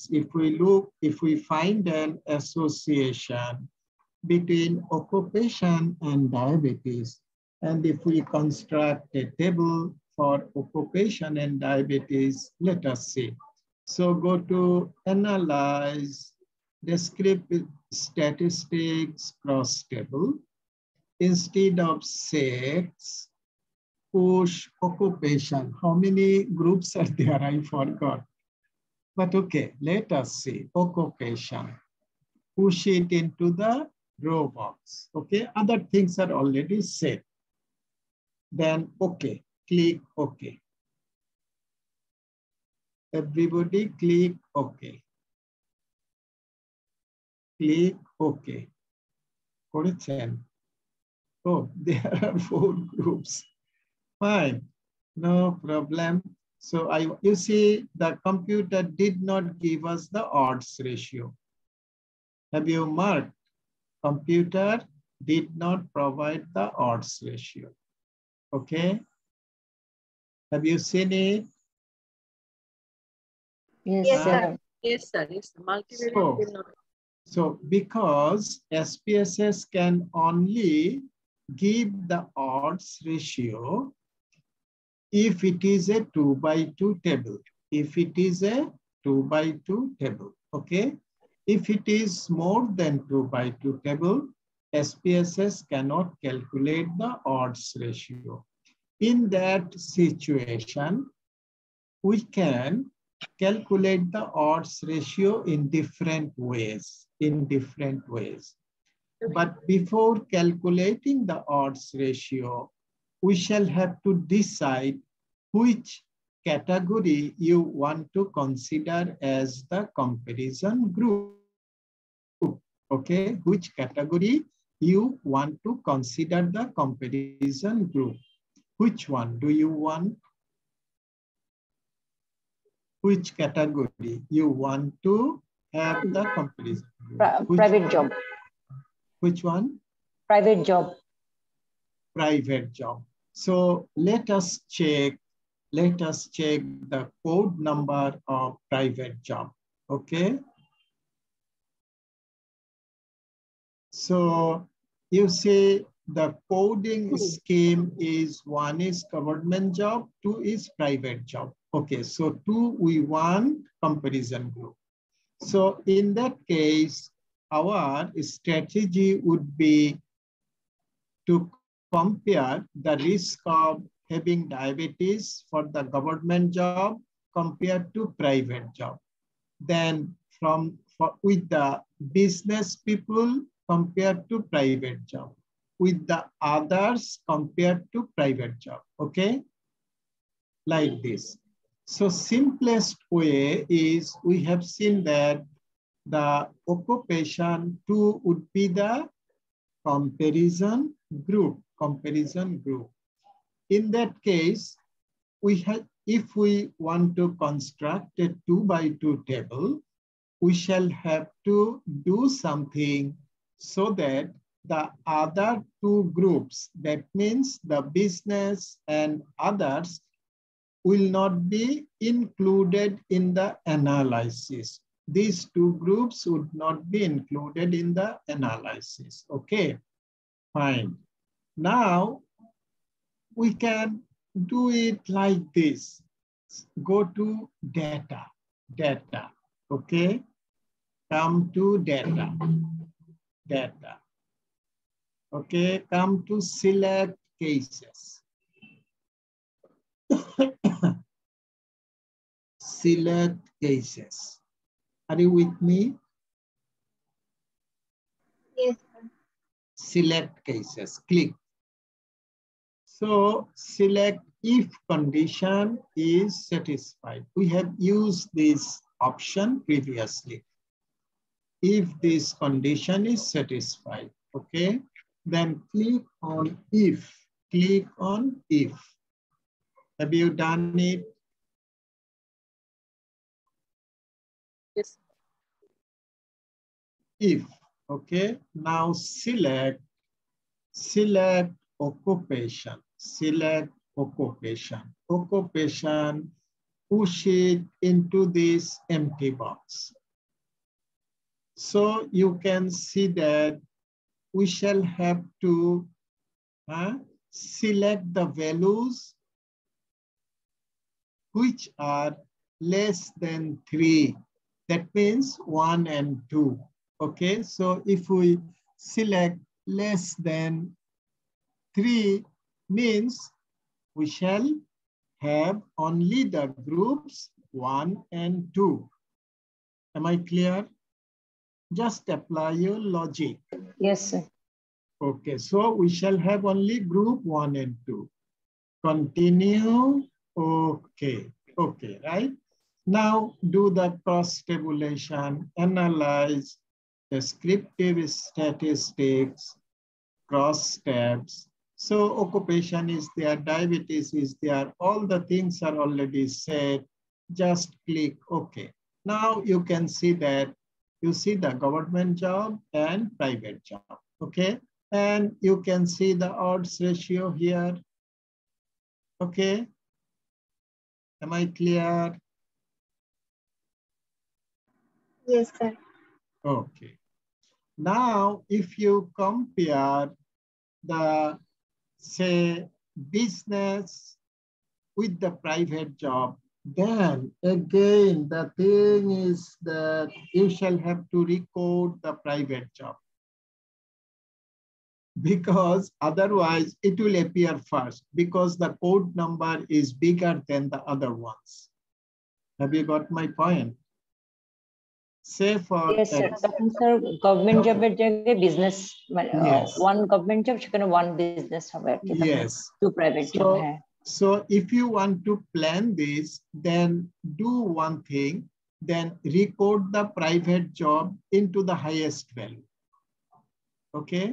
If we find an association between occupation and diabetes, and if we construct a table for occupation and diabetes, let us see. So go to analyze, descriptive statistics cross table. Instead of sex, push occupation. How many groups are there? I forgot. But okay, let us see. Occupation. Push it into the row box. Okay, other things are already set. Then okay, click okay. Everybody click okay. Click okay. Correction. Oh, there are 4 groups. Fine, no problem. So you see the computer did not give us the odds ratio. Have you marked? Computer did not provide the odds ratio. Okay. Have you seen it? Yes, Yes, sir. sir. Yes, sir. Yes, multivariate will not. So because SPSS can only give the odds ratio if it is a 2x2 table. If it is a 2x2 table, okay? If it is more than 2x2 table, SPSS cannot calculate the odds ratio. In that situation, we can calculate the odds ratio in different ways, But before calculating the odds ratio, we shall have to decide which category you want to consider as the comparison group. Okay, which category you want to consider the comparison group. Which one do you want? Which category you want to have the comparison group? Private job. Which one? Private job. Private job. So let us check the code number of private job. Okay. So you see the coding scheme is 1 is government job, 2 is private job. Okay, so 2 we want comparison group. So in that case, our strategy would be to compare the risk of having diabetes for the government job compared to private job. Then with the business people compared to private job, with the others compared to private job, okay? Like this. So simplest way is we have seen that the occupation 2 would be the comparison group. In that case, if we want to construct a 2x2 table, we shall have to do something so that the other 2 groups, that means the business and others, will not be included in the analysis. These 2 groups would not be included in the analysis. Okay, fine. Now, we can do it like this. Go to data, okay? Come to data. Okay, come to select cases. Select cases. Are you with me? Yes, sir. Select cases, click. So select if condition is satisfied. We have used this option previously. If this condition is satisfied, okay, then click on if. Click on if. Have you done it? Yes. If, okay. Now select occupation. Select occupation. Occupation, push it into this empty box. So you can see that we shall have to select the values which are less than 3. That means 1 and 2. Okay, so if we select less than 3 means we shall have only the groups 1 and 2. Am I clear? Just apply your logic. Yes, sir. Okay, so we shall have only group 1 and 2. Continue. Okay, okay, right? Now do the cross tabulation, analyze descriptive statistics, cross tabs. So occupation is there, diabetes is there, all the things are already set. Just click OK. Now you can see that you see the government job and private job. Okay. And you can see the odds ratio here. Okay. Am I clear? Yes, sir. Okay. Now, if you compare the, say, business with the private job, then again, the thing is that you shall have to record the private job, because otherwise it will appear first because the code number is bigger than the other ones. Have you got my point? Say for Yes, sir. তখন sir government জবের জায়গায় business মানে one government job সেখানে one business হবে আর কি Yes. Two private job হ্যাঁ So if you want to plan this, then do one thing, then record the private job into the highest value. Okay.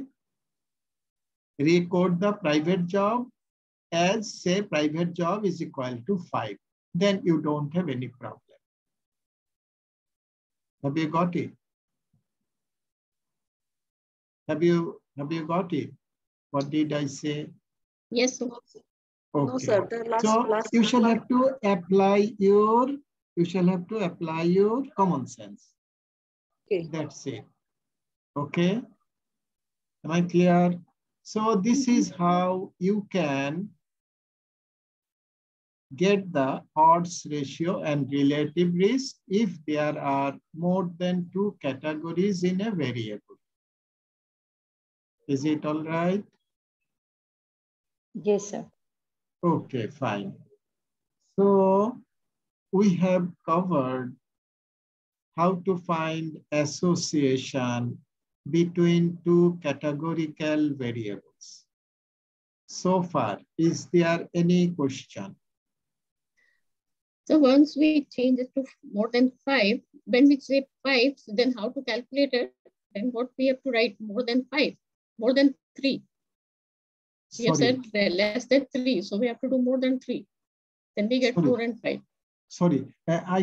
Record the private job as, say, private job is equal to 5. Then you don't have any problem. Have you got it? Have you got it? What did I say? Yes, sir. Okay. No, sir. The last, So you shall have to apply your common sense. Okay. That's it. Okay. Am I clear? So this is how you can get the odds ratio and relative risk if there are more than 2 categories in a variable. Is it all right? Yes, sir. Okay, fine. So we have covered how to find association between 2 categorical variables. So far, is there any question? So once we change it to more than 5, when we say 5, so then how to calculate it? Then what we have to write more than 5, more than 3. We have said less than 3, so we have to do more than 3. Then we get 4 and 5. Sorry, I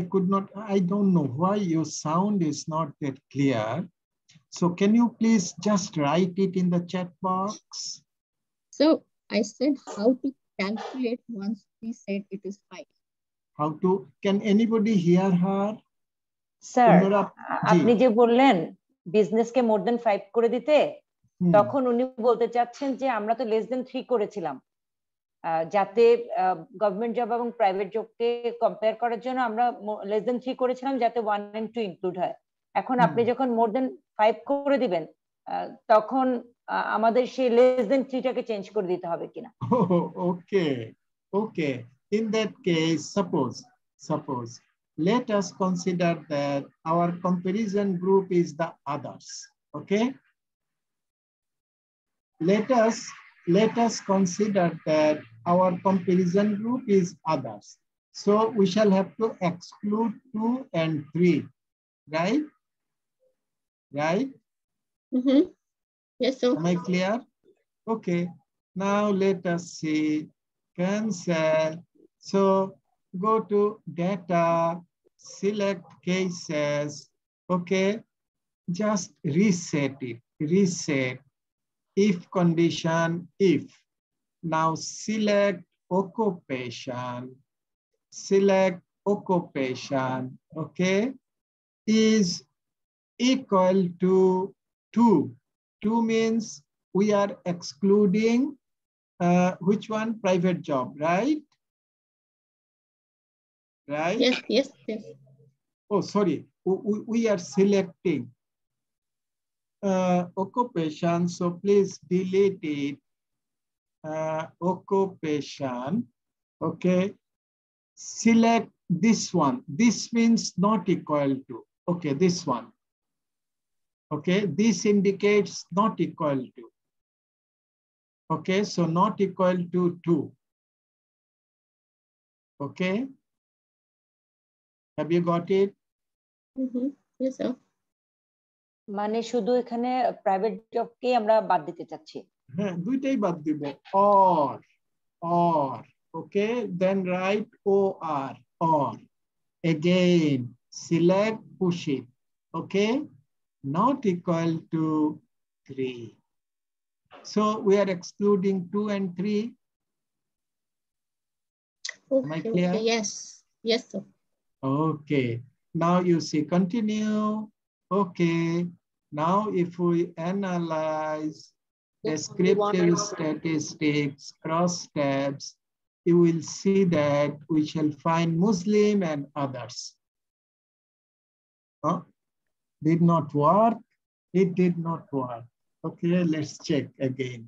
don't know why your sound is not that clear. So can you please just write it in the chat box? So I said how to calculate once we said it is 5. How to, can anybody hear her? Sir আপনি যে বললেন বিজনেসকে মোর দেন 5 করে দিতে, তখন উনি বলতে চাচ্ছেন যে আমরা তো লেস দেন 3 করেছিলাম, যাতে গভর্নমেন্ট জব এবং প্রাইভেট জবকে কম্পেয়ার করার জন্য আমরা লেস দেন 3 করেছিলাম যাতে 1 and 2 ইনক্লুড হয়। এখন আপনি যখন মোর দেন 5 করে দিবেন তখন আমাদের সেই লেস দেন 3টাকে চেঞ্জ করে দিতে হবে কিনা? Okay. In that case, suppose let us consider that our comparison group is the others. Okay. Let us consider that our comparison group is others. So we shall have to exclude 2 and 3, right? Right? Yes, sir. Am I clear? Okay. Now let us see. Cancel. So go to data, select cases. Okay. Just reset it. Reset. If condition, if. Now select occupation. Select occupation. Okay. Is equal to 2. 2 means we are excluding which one? Private job, right? Right? Yes. Oh, sorry. We are selecting occupation. So please delete it. Occupation. Okay. Select this one. This means not equal to. Okay, this one. Okay, this indicates not equal to. Okay, so not equal to 2. Okay. Have you got it? Yes, sir. মানে শুধু এখানে private জবকে আমরা বাদ দিতে চাচ্ছি। হ্যাঁ, দুইটাই বাদ দিবে। Or. Okay, then write or. Again, select, push it. Okay, not equal to 3. So we are excluding 2 and 3. Am I clear? Okay, yes. Yes, sir. Okay, now you see continue. Okay, now if we analyze descriptive statistics, cross tabs, you will see that we shall find Muslim and others. Huh? Did not work. It did not work. Okay, let's check again.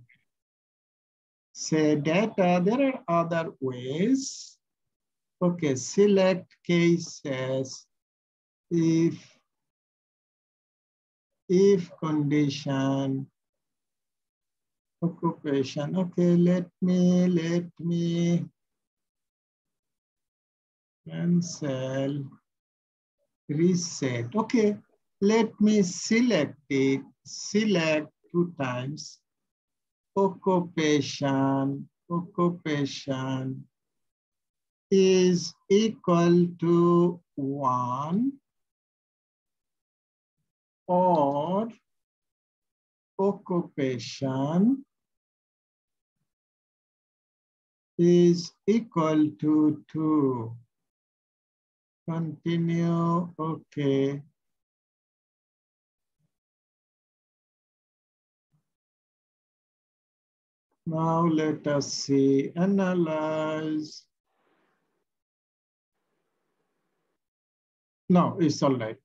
Say data, there are other ways. Okay, select cases if condition, occupation. Okay, let me cancel, reset. Okay, let me select it, select 2 times. Occupation is equal to 1 or occupation is equal to 2. Continue, okay. Now let us see, analyze. No, it's all right.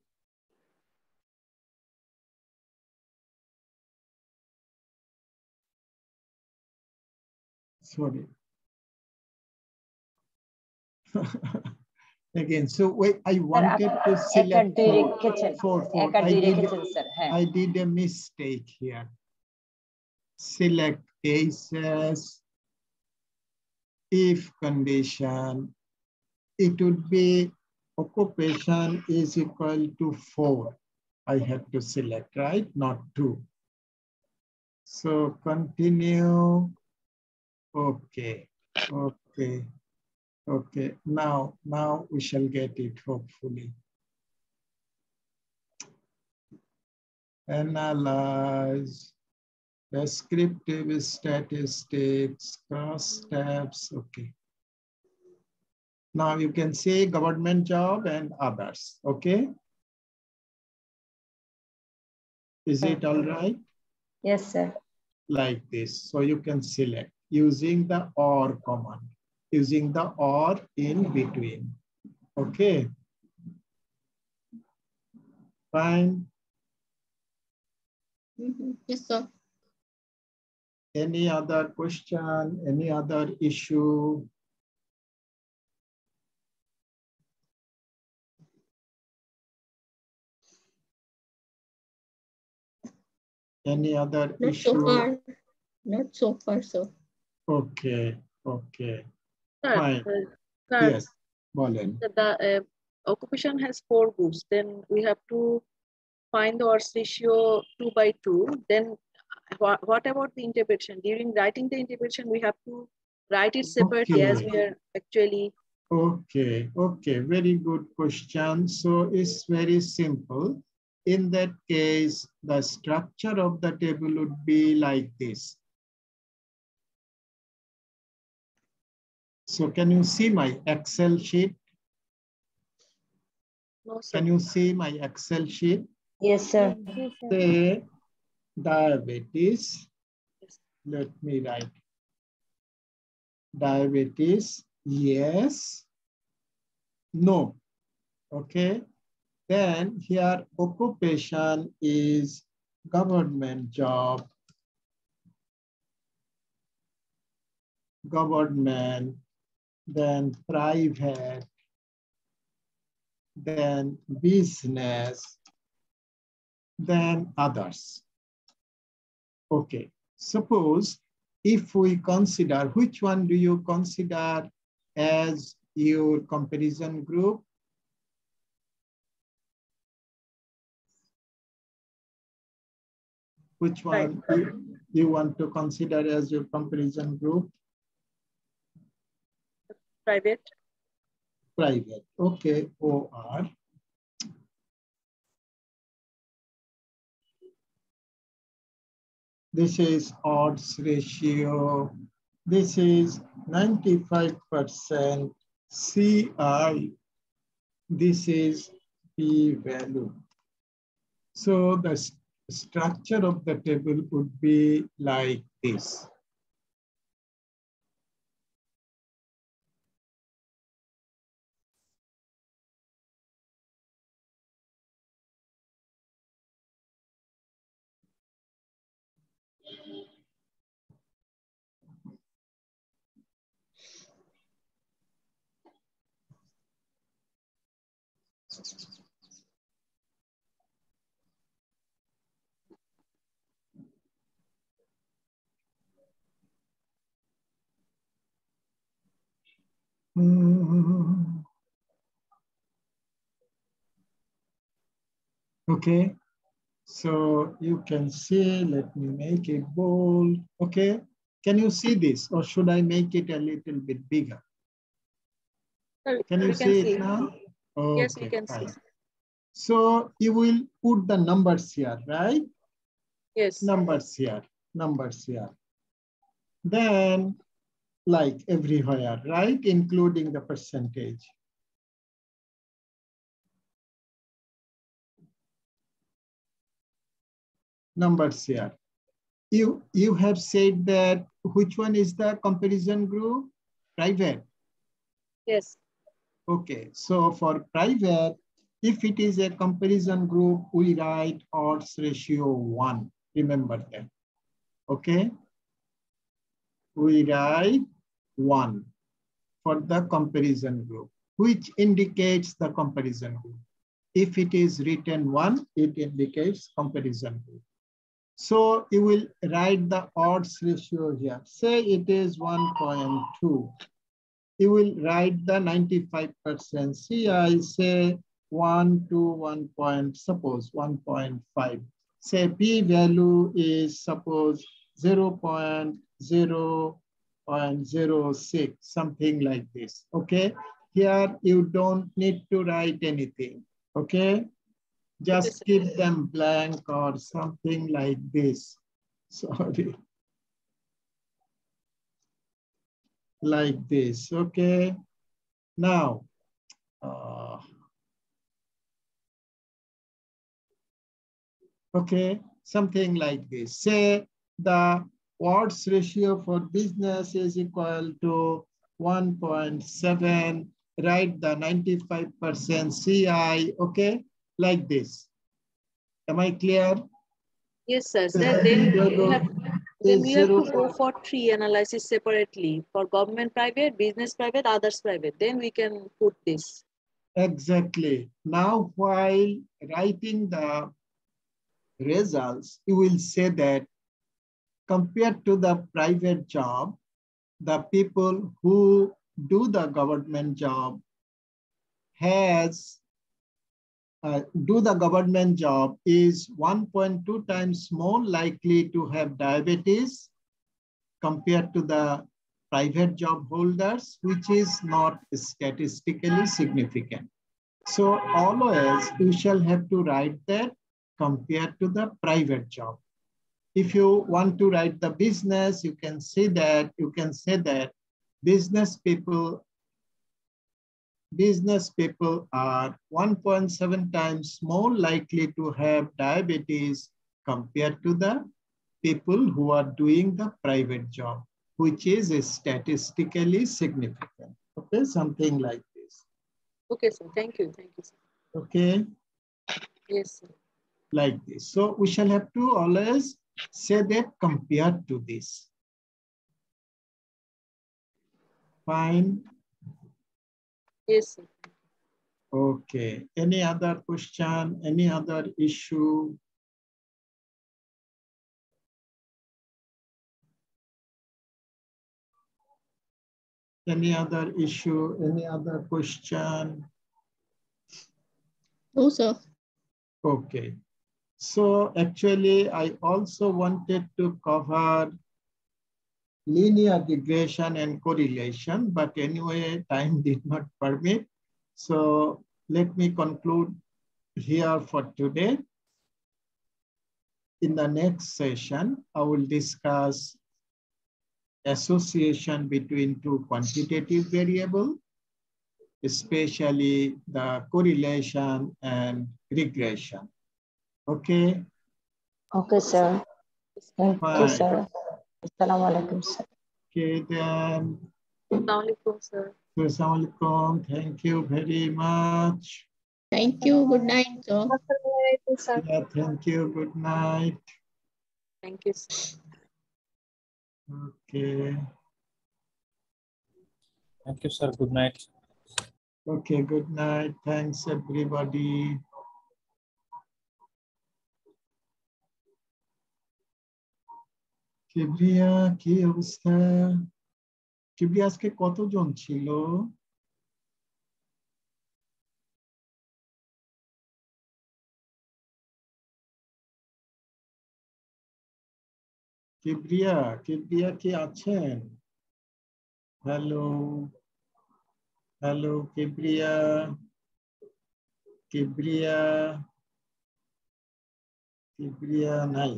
Sorry. Again, so wait, I wanted to select 4. I did a mistake here. Select cases, if condition, it would be occupation is equal to 4. I have to select, right? Not 2. So continue. Okay. Now we shall get it, hopefully. Analyze, descriptive statistics, cross tabs. Okay. Now you can see government job and others. Okay. Is it all right? Yes, sir. Like this. So you can select using the or command, using the or in between. Okay. Fine. Yes, sir. Any other question? Any other issue? Any other issue? Not so far, sir. Okay. Sir, Fine. sir, Yes, Bolin. The occupation has 4 groups. Then we have to find the odds ratio 2/2. Then what about the interpretation? During writing the interpretation, we have to write it separately as we are actually. Okay, very good question. So it's very simple. In that case, the structure of the table would be like this. So can you see my Excel sheet? No, sir. Can you see my Excel sheet? Yes, sir. Say diabetes. Let me write. Diabetes, yes, no. Okay. Then here occupation is government job, government, then private, then business, then others. Okay, suppose if we consider, which one do you consider as your comparison group? Which one you want to consider as your comparison group? Private. Private, okay, OR. This is odds ratio. This is 95% CI. This is p-value. So the structure of the table would be like this. Okay, so you can see, let me make it bold. Okay, can you see this or should I make it a little bit bigger? Can you see it now? Okay, yes, we can fine. see. So you will put the numbers here, right? Yes. Numbers here, numbers here. Then like everywhere, right? Including the percentage. Numbers here. You have said that which one is the comparison group? Private. Yes. Okay, so for private, if it is a comparison group, we write odds ratio 1. Remember that. Okay. We write 1 for the comparison group, which indicates the comparison group. If it is written 1, it indicates comparison group. So you will write the odds ratio here. Say it is 1.2. You will write the 95% CI, say 1 to 1. Suppose 1.5. Say p-value is suppose 0.006, something like this. Okay. Here you don't need to write anything. Okay. Just keep them blank or something like this. Sorry. Like this, okay? Now, okay, something like this. Say the odds ratio for business is equal to 1.7, write the 95% CI, okay? Like this. Am I clear? Yes, sir. Then we have to go for 3 analysis separately for government private, business private, others private. Then we can put this. Exactly. Now, while writing the results, you will say that compared to the private job, the people who do the government job is 1.2 times more likely to have diabetes compared to the private job holders, which is not statistically significant. So always you shall have to write that compared to the private job. If you want to write the business, you can say that business people are 1.7 times more likely to have diabetes compared to the people who are doing the private job, which is statistically significant. Okay, something like this. Okay, sir. Thank you. Thank you, sir. Okay. Yes, sir. Like this. So we shall have to always say that compared to this. Fine. Yes, sir. Okay. Any other question? Any other issue? Any other issue? Any other question? No, sir. Okay. So actually, I also wanted to cover linear regression and correlation, but anyway, time did not permit. So let me conclude here for today. In the next session, I will discuss association between two quantitative variables, especially the correlation and regression. Okay? Okay, sir. Thank you, Bye. sir. Assalamu alaikum, sir. Okay, then. Assalamualaikum, sir. Assalamualaikum. Thank you very much. Thank you. Good night, sir. Yeah, thank you. Good night. Thank you, sir. Okay. Thank you, sir. Good night. Okay, good night. Thanks, everybody. Kibria কি অবস্থা? কিবরিয়া আজকে কতজন ছিল? কিবরিয়া কি আছেন? Hello, hello Kibria নাই।